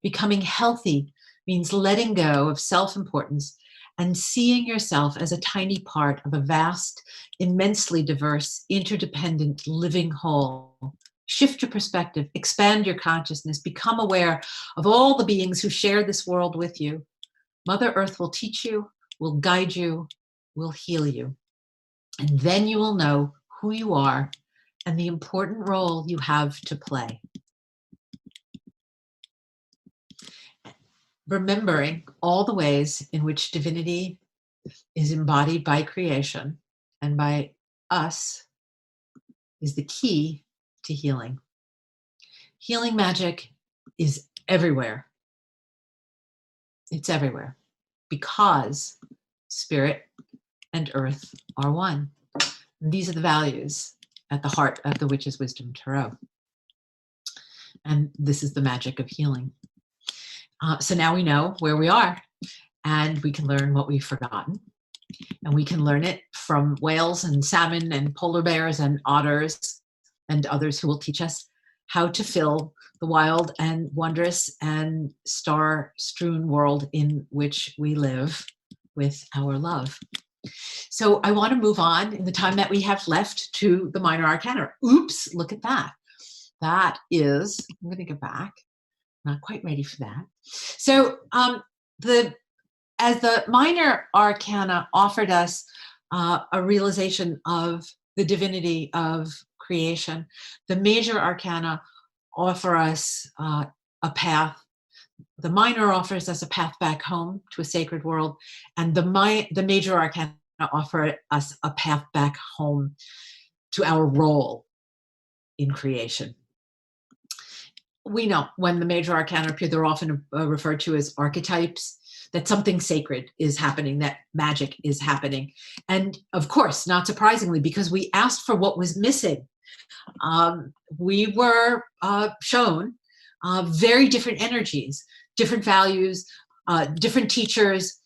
Becoming healthy means letting go of self-importance and seeing yourself as a tiny part of a vast, immensely diverse, interdependent, living whole. Shift your perspective, expand your consciousness, become aware of all the beings who share this world with you. Mother Earth will teach you, will guide you, will heal you. And then you will know who you are and the important role you have to play. Remembering all the ways in which divinity is embodied by creation and by us is the key to healing. Healing magic is everywhere. It's everywhere because spirit and earth are one. And these are the values at the heart of the Witch's Wisdom Tarot. And this is the magic of healing. So now we know where we are, and we can learn what we've forgotten. And we can learn it from whales and salmon and polar bears and otters and others who will teach us how to fill the wild and wondrous and star-strewn world in which we live with our love. So I want to move on in the time that we have left to the Minor Arcana. Oops, look at that. That is, I'm going to go back. Not quite ready for that. So as the Minor Arcana offered us a realization of the divinity of creation, the Major Arcana offer us a path. The Minor offers us a path back home to a sacred world, and the Major Arcana offer us a path back home to our role in creation. We know when the Major Arcana appear, they're often referred to as archetypes, that something sacred is happening, that magic is happening. And of course, not surprisingly, because we asked for what was missing, we were shown very different energies, different values, different teachers,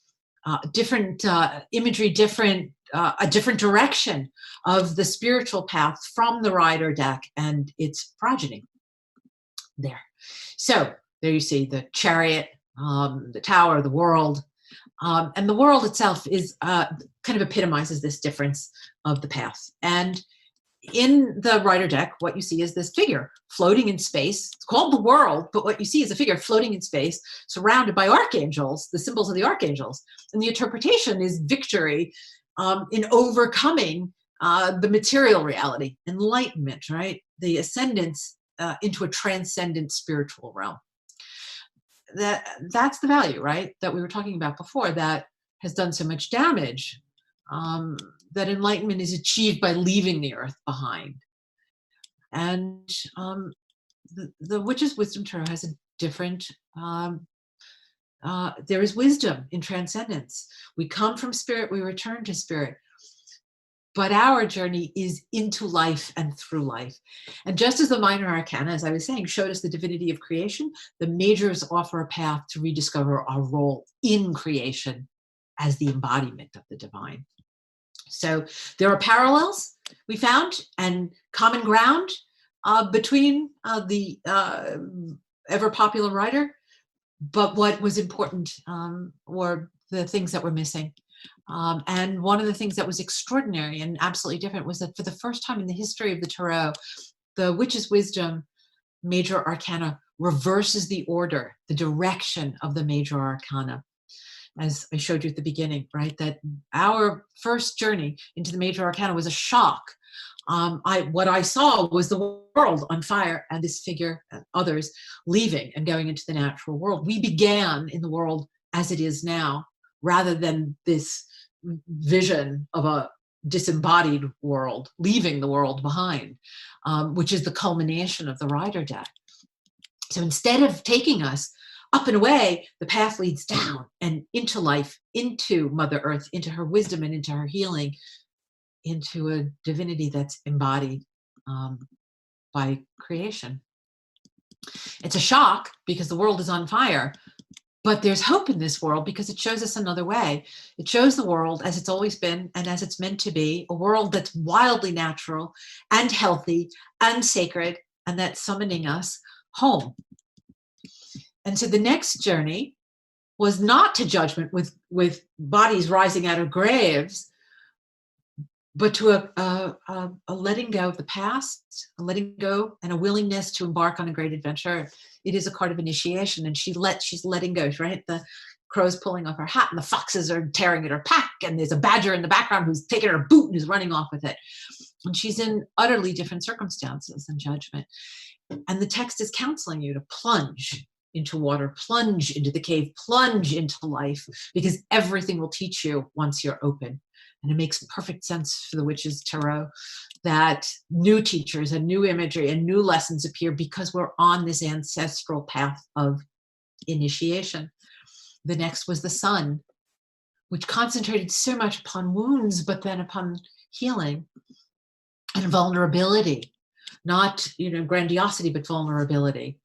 different imagery, a different direction of the spiritual path from the rider deck and its progeny. There. So there you see the chariot, the tower, the world, and the world itself is kind of epitomizes this difference of the path. And in the rider deck, what you see is this figure floating in space. It's called the world, but what you see is a figure floating in space, surrounded by archangels, the symbols of the archangels. And the interpretation is victory in overcoming the material reality, enlightenment, right? The ascendance into a transcendent spiritual realm. That's the value, right, that we were talking about before, that has done so much damage. That enlightenment is achieved by leaving the earth behind. And the Witch's Wisdom Tarot has a different, there is wisdom in transcendence. We come from spirit, we return to spirit. But our journey is into life and through life. And just as the Minor Arcana, as I was saying, showed us the divinity of creation, the Majors offer a path to rediscover our role in creation as the embodiment of the divine. So there are parallels we found and common ground between the ever popular writer, but what was important were the things that were missing. And one of the things that was extraordinary and absolutely different was that for the first time in the history of the Tarot, the Witch's Wisdom Major Arcana reverses the order, the direction of the Major Arcana. As I showed you at the beginning, right, that our first journey into the Major Arcana was a shock. What I saw was the world on fire and this figure and others leaving and going into the natural world. We began in the world as it is now, rather than this vision of a disembodied world, leaving the world behind, which is the culmination of the rider deck. So instead of taking us up and away, the path leads down and into life, into Mother Earth, into her wisdom and into her healing, into a divinity that's embodied by creation. It's a shock because the world is on fire, but there's hope in this world because it shows us another way. It shows the world as it's always been and as it's meant to be, a world that's wildly natural and healthy and sacred, and that's summoning us home. And so the next journey was not to judgment with bodies rising out of graves, but to a letting go of the past, a letting go and a willingness to embark on a great adventure. It is a card of initiation, and she's letting go, right? The crow's pulling off her hat and the foxes are tearing at her pack, and there's a badger in the background who's taking her boot and who's running off with it. And she's in utterly different circumstances than judgment. And the text is counseling you to plunge into water, plunge into the cave, plunge into life, because everything will teach you once you're open. And it makes perfect sense for the Witch's Tarot that new teachers and new imagery and new lessons appear because we're on this ancestral path of initiation. The next was the Sun, which concentrated so much upon wounds, but then upon healing and vulnerability, not, grandiosity, but vulnerability.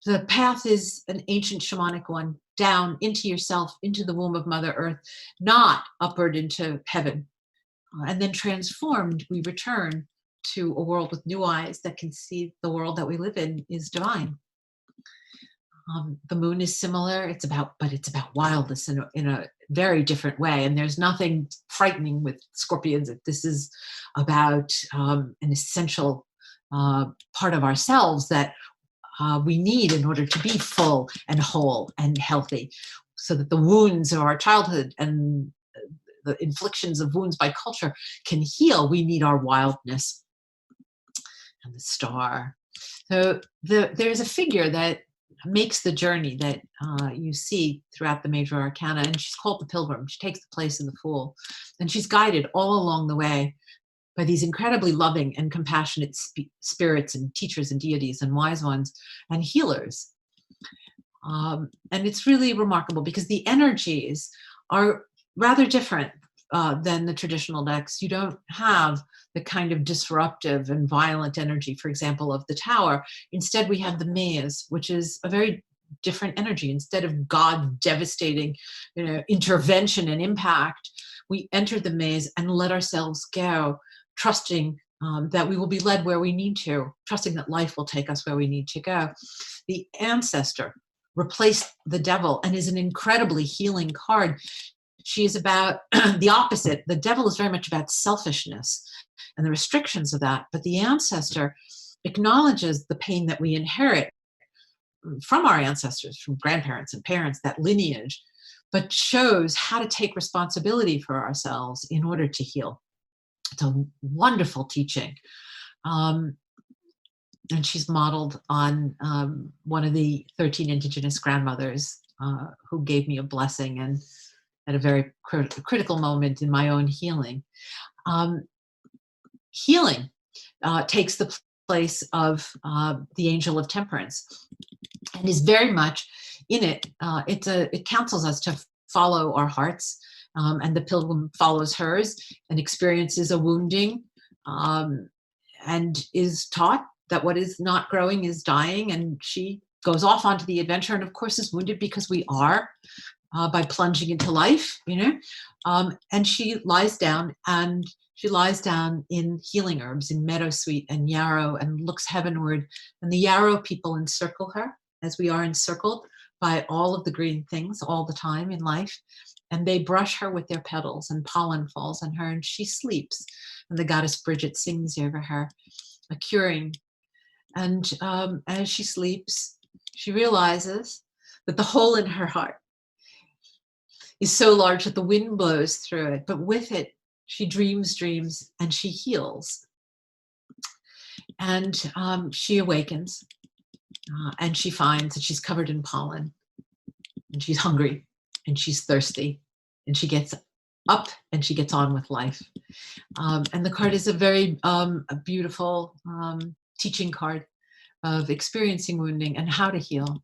The path is an ancient shamanic one, down into yourself, into the womb of Mother Earth, not upward into heaven. And then transformed, we return to a world with new eyes that can see the world that we live in is divine. The Moon is similar. It's about wildness in a very different way. And there's nothing frightening with scorpions. This is about an essential part of ourselves that we need in order to be full and whole and healthy, so that the wounds of our childhood and the inflictions of wounds by culture can heal. We need our wildness. And the Star. So there's a figure that makes the journey that you see throughout the major arcana, and she's called the Pilgrim. She takes the place of the Fool, and she's guided all along the way by these incredibly loving and compassionate spirits and teachers and deities and wise ones and healers. And it's really remarkable because the energies are rather different than the traditional decks. You don't have the kind of disruptive and violent energy, for example, of the Tower. Instead, we have the Maze, which is a very different energy. Instead of God devastating, intervention and impact, we enter the Maze and let ourselves go, trusting that we will be led where we need to, trusting that life will take us where we need to go. The Ancestor replaced the Devil and is an incredibly healing card. She is about the opposite. The Devil is very much about selfishness and the restrictions of that, but the Ancestor acknowledges the pain that we inherit from our ancestors, from grandparents and parents, that lineage, but shows how to take responsibility for ourselves in order to heal. It's a wonderful teaching. And she's modeled on one of the 13 Indigenous grandmothers who gave me a blessing and at a very critical moment in my own healing. Healing takes the place of the Angel of Temperance and is very much in it. It counsels us to follow our hearts, and the Pilgrim follows hers and experiences a wounding and is taught that what is not growing is dying, and she goes off onto the adventure and of course is wounded because we are by plunging into life, and she lies down in healing herbs, in meadowsweet and yarrow, and looks heavenward, and the yarrow people encircle her as we are encircled by all of the green things all the time in life, and they brush her with their petals, and pollen falls on her and she sleeps, and the goddess Bridget sings over her a curing. And as she sleeps, she realizes that the hole in her heart is so large that the wind blows through it, but with it, she dreams, and she heals. And she awakens, and she finds that she's covered in pollen, and she's hungry, and she's thirsty, and she gets up, and she gets on with life. And the card is a very a beautiful teaching card of experiencing wounding and how to heal.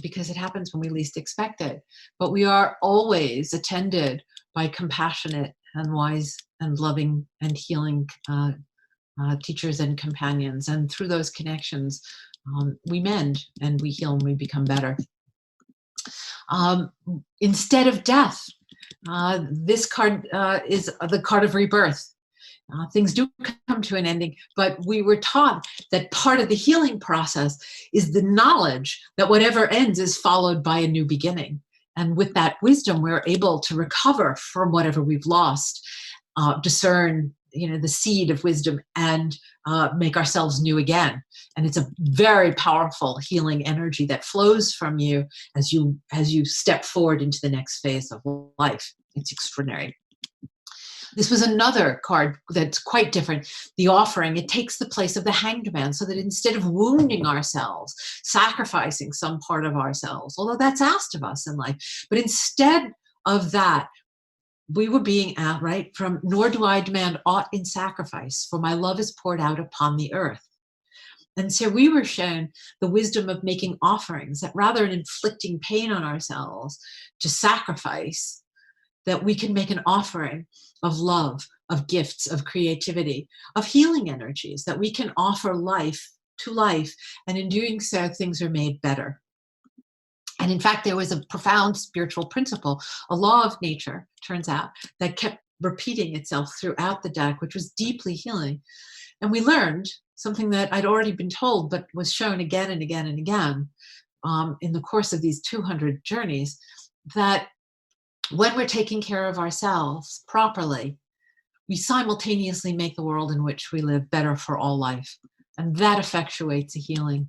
Because it happens when we least expect it. But we are always attended by compassionate and wise and loving and healing teachers and companions. And through those connections, we mend and we heal and we become better. Instead of death, this card is the card of rebirth. Things do come to an ending, but we were taught that part of the healing process is the knowledge that whatever ends is followed by a new beginning. And with that wisdom, we're able to recover from whatever we've lost, discern, the seed of wisdom, and make ourselves new again. And it's a very powerful healing energy that flows from you as you step forward into the next phase of life. It's extraordinary. This was another card that's quite different. The offering, it takes the place of the Hanged Man, so that instead of wounding ourselves, sacrificing some part of ourselves, although that's asked of us in life, but instead of that, we were being at, right, from nor do I demand aught in sacrifice, for my love is poured out upon the earth. And so we were shown the wisdom of making offerings, that rather than inflicting pain on ourselves to sacrifice, that we can make an offering of love, of gifts, of creativity, of healing energies, that we can offer life to life. And in doing so, things are made better. And in fact, there was a profound spiritual principle, a law of nature, turns out, that kept repeating itself throughout the deck, which was deeply healing. And we learned something that I'd already been told, but was shown again and again and again in the course of these 200 journeys, that when we're taking care of ourselves properly, we simultaneously make the world in which we live better for all life. And that effectuates a healing.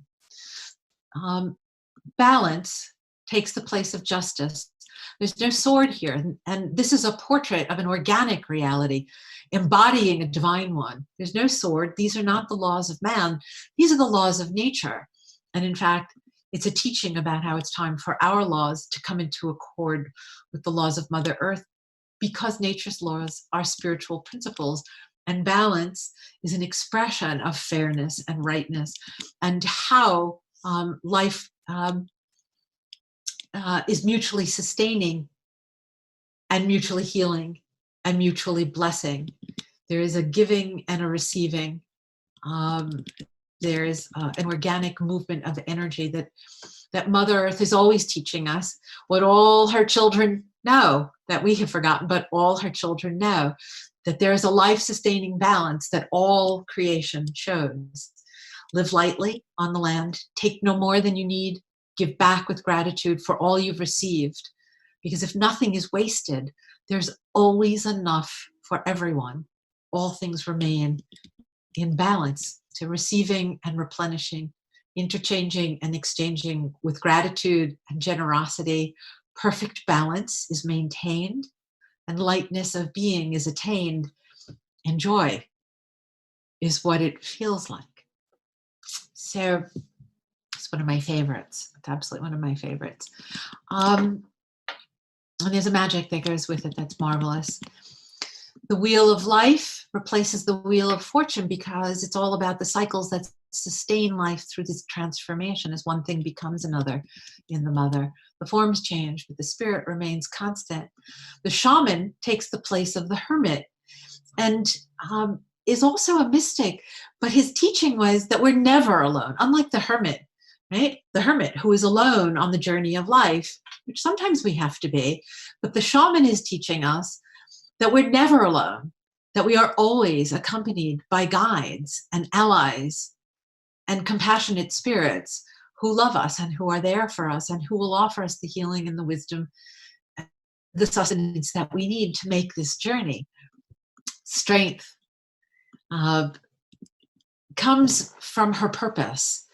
Balance takes the place of justice. There's no sword here. And this is a portrait of an organic reality, embodying a divine one. There's no sword. These are not the laws of man. These are the laws of nature. And in fact, it's a teaching about how it's time for our laws to come into accord with the laws of Mother Earth, because nature's laws are spiritual principles. And balance is an expression of fairness and rightness, and how life is mutually sustaining and mutually healing and mutually blessing. There is a giving and a receiving. There is an organic movement of energy that Mother Earth is always teaching us what all her children know, that we have forgotten, but all her children know, that there is a life-sustaining balance that all creation shows. Live lightly on the land, take no more than you need, give back with gratitude for all you've received. Because if nothing is wasted, there's always enough for everyone. All things remain in balance, to receiving and replenishing, interchanging and exchanging with gratitude and generosity. Perfect balance is maintained, and lightness of being is attained, and joy is what it feels like. So it's one of my favorites. It's absolutely one of my favorites. And there's a magic that goes with it that's marvelous. The wheel of life replaces the wheel of fortune, because it's all about the cycles that sustain life through this transformation, as one thing becomes another in the mother. The forms change, but the spirit remains constant. The shaman takes the place of the hermit, and is also a mystic, but his teaching was that we're never alone, unlike the hermit, right? The hermit who is alone on the journey of life, which sometimes we have to be, but the shaman is teaching us that we're never alone, that we are always accompanied by guides and allies and compassionate spirits who love us and who are there for us and who will offer us the healing and the wisdom, the sustenance that we need to make this journey. Strength comes from her purpose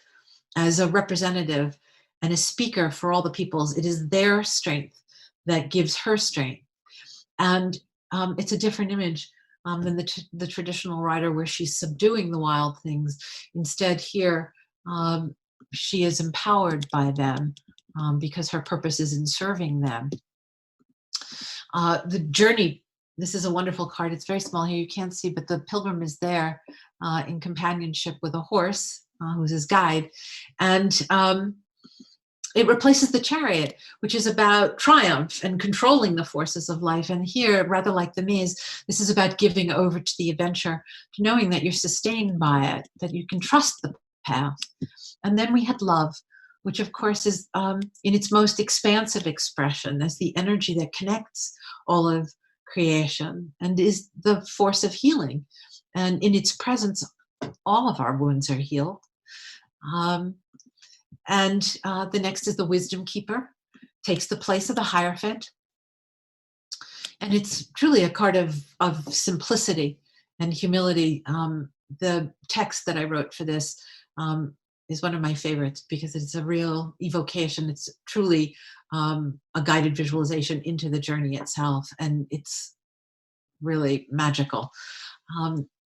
as a representative and a speaker for all the peoples. It is their strength that gives her strength. And it's a different image than the traditional rider, where she's subduing the wild things. Instead, here, she is empowered by them because her purpose is in serving them. The journey, this is a wonderful card. It's very small here, you can't see, but the pilgrim is there in companionship with a horse, who's his guide. And it replaces the chariot, which is about triumph and controlling the forces of life. And here, rather like the maze, this is about giving over to the adventure, knowing that you're sustained by it, that you can trust the path. And then we had love, which of course is in its most expansive expression as the energy that connects all of creation and is the force of healing. And in its presence, all of our wounds are healed. And the next is the wisdom keeper, takes the place of the Hierophant. And it's truly a card of simplicity and humility. The text that I wrote for this is one of my favorites because it's a real evocation. It's truly a guided visualization into the journey itself. And it's really magical.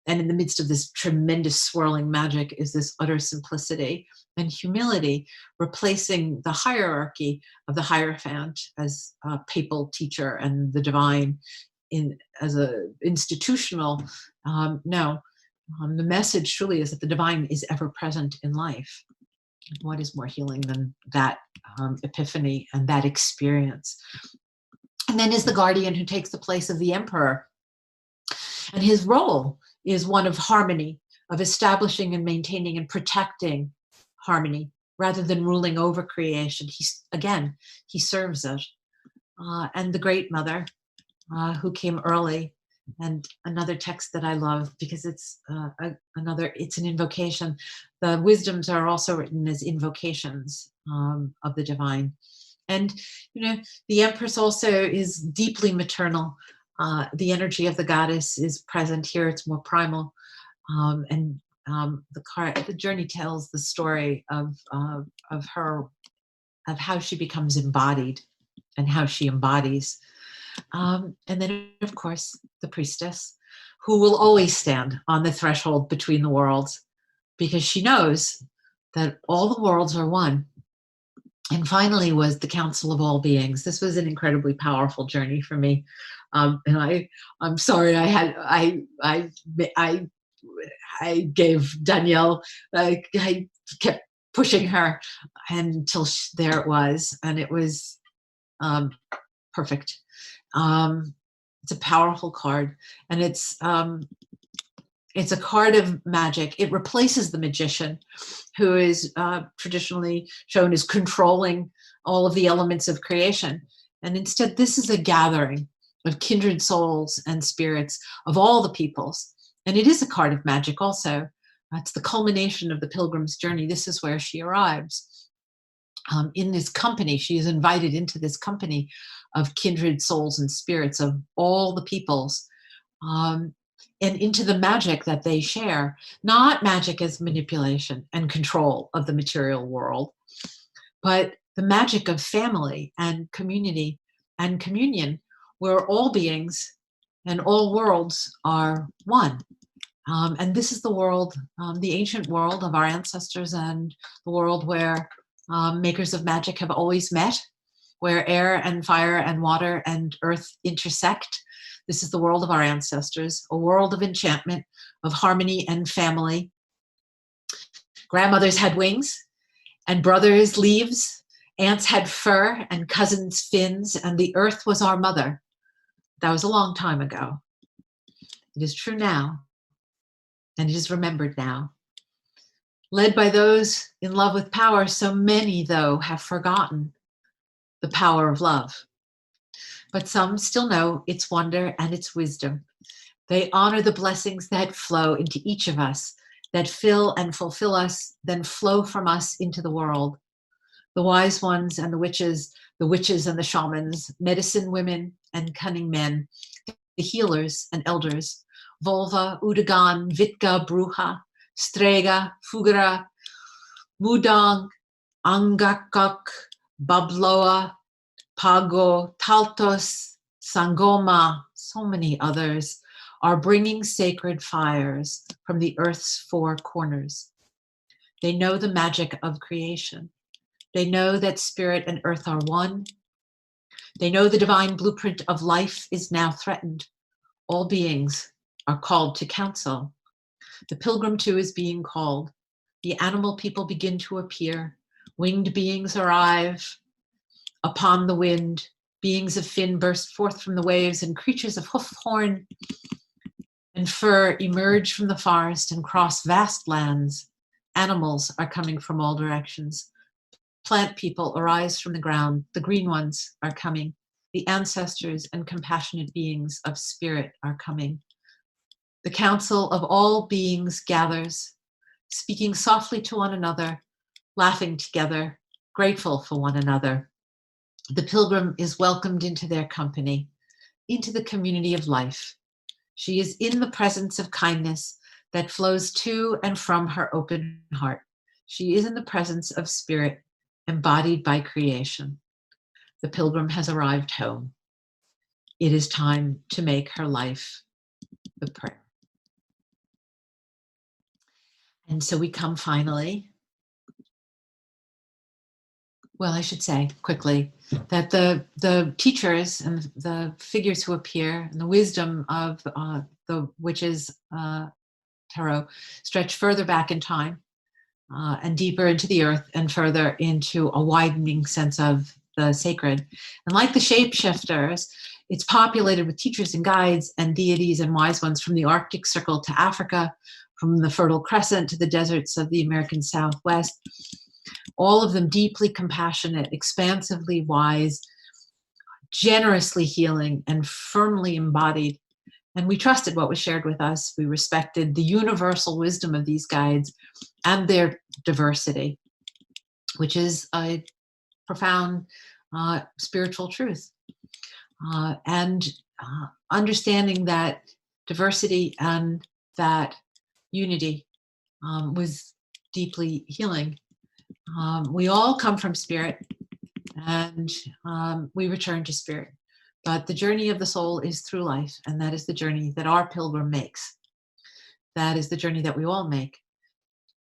And in the midst of this tremendous swirling magic is this utter simplicity and humility, replacing the hierarchy of the Hierophant as a papal teacher and the divine as a institutional. No, the message truly is that the divine is ever present in life. What is more healing than that epiphany and that experience? And then is the guardian, who takes the place of the emperor. And his role is one of harmony, of establishing and maintaining and protecting harmony, rather than ruling over creation. He serves it. And the Great Mother, who came early, and another text that I love because it's it's an invocation. The wisdoms are also written as invocations of the divine. And, the Empress also is deeply maternal. The energy of the goddess is present here. It's more primal. The journey tells the story of how she becomes embodied and how she embodies. And then, of course, the priestess, who will always stand on the threshold between the worlds, because she knows that all the worlds are one. And finally was the council of all beings. This was an incredibly powerful journey for me. And I'm sorry I gave Danielle, I kept pushing her until there it was. And it was perfect. It's a powerful card, and it's a card of magic. It replaces the magician, who is traditionally shown as controlling all of the elements of creation. And instead, this is a gathering of kindred souls and spirits of all the peoples. And it is a card of magic also. It's the culmination of the pilgrim's journey. This is where she arrives. In this company, she is invited into this company of kindred souls and spirits of all the peoples, and into the magic that they share. Not magic as manipulation and control of the material world, but the magic of family and community and communion, where all beings and all worlds are one. And this is the world, the ancient world of our ancestors, and the world where makers of magic have always met, where air and fire and water and earth intersect. This is the world of our ancestors, a world of enchantment, of harmony and family. Grandmothers had wings, and brothers leaves. Aunts had fur, and cousins fins, and the earth was our mother. That was a long time ago. It is true now, and it is remembered now. Led by those in love with power, so many, though, have forgotten the power of love. But some still know its wonder and its wisdom. They honor the blessings that flow into each of us, that fill and fulfill us, then flow from us into the world. The wise ones and the witches and the shamans, medicine women and cunning men, the healers and elders, Volva, Udagan, Vitka, Bruja, Strega, Fugara, Mudang, Angakak, Babloa, Pago, Taltos, Sangoma, so many others, are bringing sacred fires from the earth's four corners. They know the magic of creation. They know that spirit and earth are one. They know the divine blueprint of life is now threatened. All beings are called to council. The pilgrim too is being called. The animal people begin to appear. Winged beings arrive upon the wind. Beings of fin burst forth from the waves, and creatures of hoof, horn, and fur emerge from the forest and cross vast lands. Animals are coming from all directions. Plant people arise from the ground. The green ones are coming. The ancestors and compassionate beings of spirit are coming. The council of all beings gathers, speaking softly to one another, laughing together, grateful for one another. The pilgrim is welcomed into their company, into the community of life. She is in the presence of kindness that flows to and from her open heart. She is in the presence of spirit embodied by creation. The pilgrim has arrived home. It is time to make her life the prayer. And so we come finally. Well, I should say quickly that the teachers and the figures who appear and the wisdom of the witches' tarot stretch further back in time and deeper into the earth and further into a widening sense of the sacred. And like the shapeshifters, it's populated with teachers and guides and deities and wise ones from the Arctic Circle to Africa, from the Fertile Crescent to the deserts of the American Southwest. All of them deeply compassionate, expansively wise, generously healing, and firmly embodied. And we trusted what was shared with us. We respected the universal wisdom of these guides and their diversity, which is a profound spiritual truth. And understanding that diversity and that unity was deeply healing. We all come from spirit, and we return to spirit. But the journey of the soul is through life, and that is the journey that our pilgrim makes. That is the journey that we all make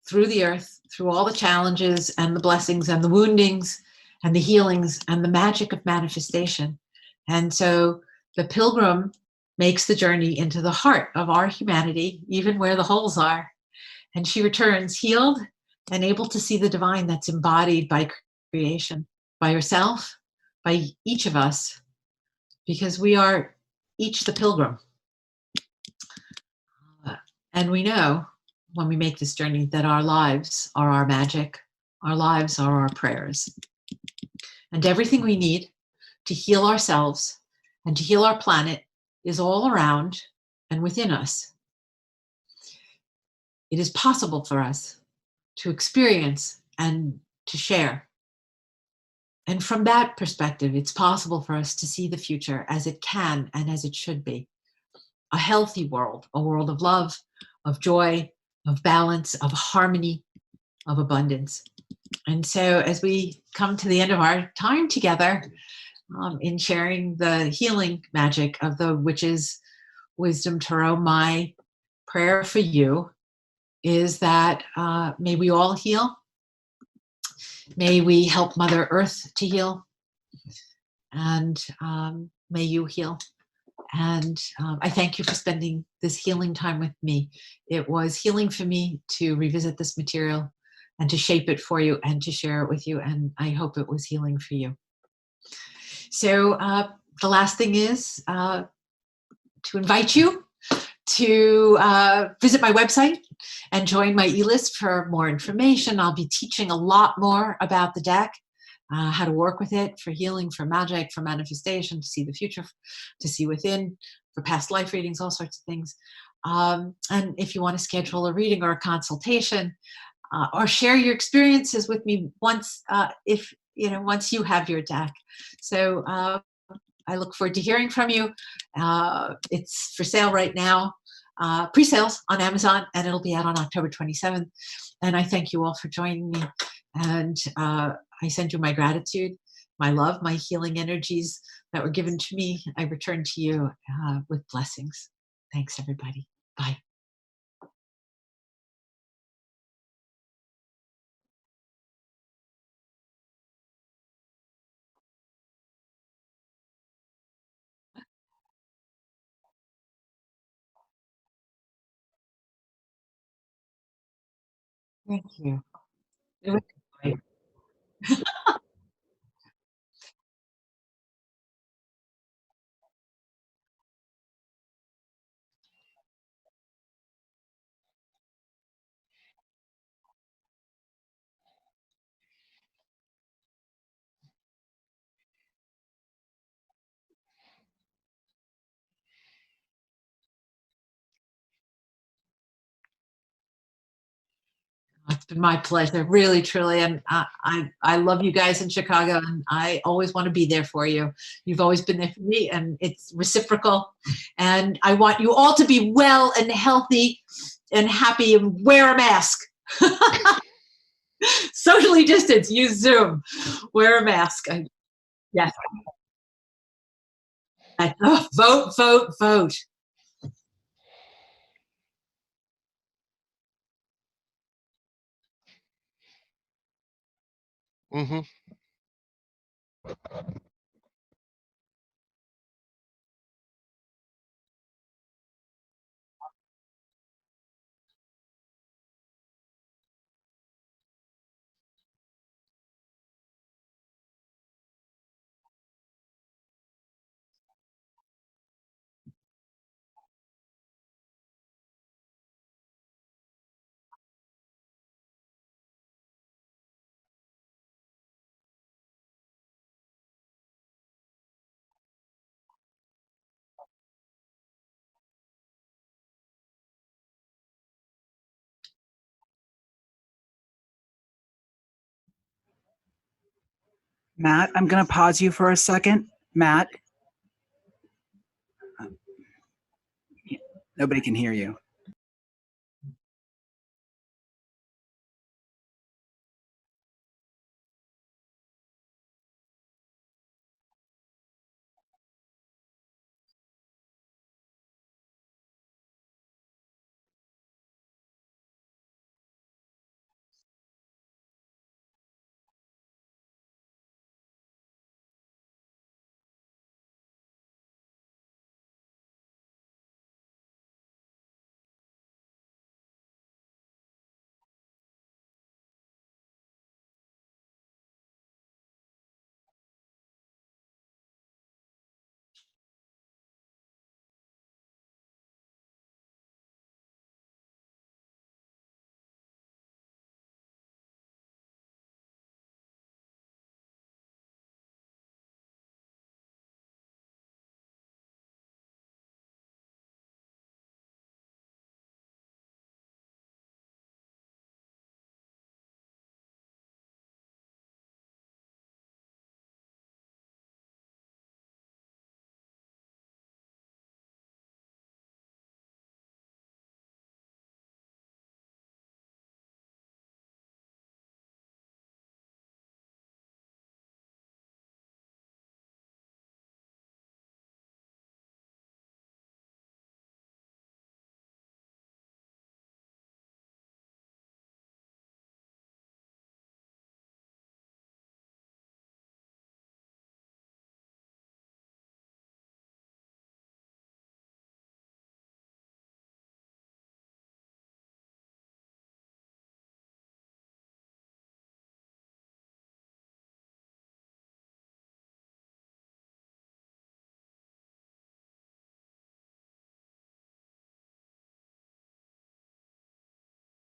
through the earth, through all the challenges and the blessings and the woundings and the healings and the magic of manifestation. And so the pilgrim makes the journey into the heart of our humanity, even where the holes are. And she returns healed and able to see the divine that's embodied by creation, by herself, by each of us, because we are each the pilgrim. And we know when we make this journey that our lives are our magic, our lives are our prayers. And everything we need to heal ourselves and to heal our planet is all around and within us. It is possible for us to experience and to share. And from that perspective, it's possible for us to see the future as it can and as it should be. A healthy world, a world of love, of joy, of balance, of harmony, of abundance. And so as we come to the end of our time together in sharing the healing magic of the Witch's Wisdom Tarot, my prayer for you is that may we all heal. May we help Mother Earth to heal. And may you heal. And I thank you for spending this healing time with me. It was healing for me to revisit this material and to shape it for you and to share it with you. And I hope it was healing for you. So the last thing is to invite you to visit my website and join my e-list for more information. I'll be teaching a lot more about the deck. How to work with it for healing, for magic, for manifestation, to see the future, to see within, for past life readings, all sorts of things. And if you want to schedule a reading or a consultation, or share your experiences with me once you have your deck. So I look forward to hearing from you. It's for sale right now, pre-sales on Amazon, and it'll be out on October 27th. And I thank you all for joining me. And I send you my gratitude, my love, my healing energies that were given to me. I return to you with blessings. Thanks, everybody. Bye. Thank you. It was great. It's been my pleasure, really, truly. And I love you guys in Chicago, and I always want to be there for you. You've always been there for me, and it's reciprocal. And I want you all to be well and healthy and happy, and wear a mask. Socially distance, use Zoom, wear a mask. Yes. Vote, vote, vote. Mm-hmm. Matt, I'm going to pause you for a second. Matt, nobody can hear you.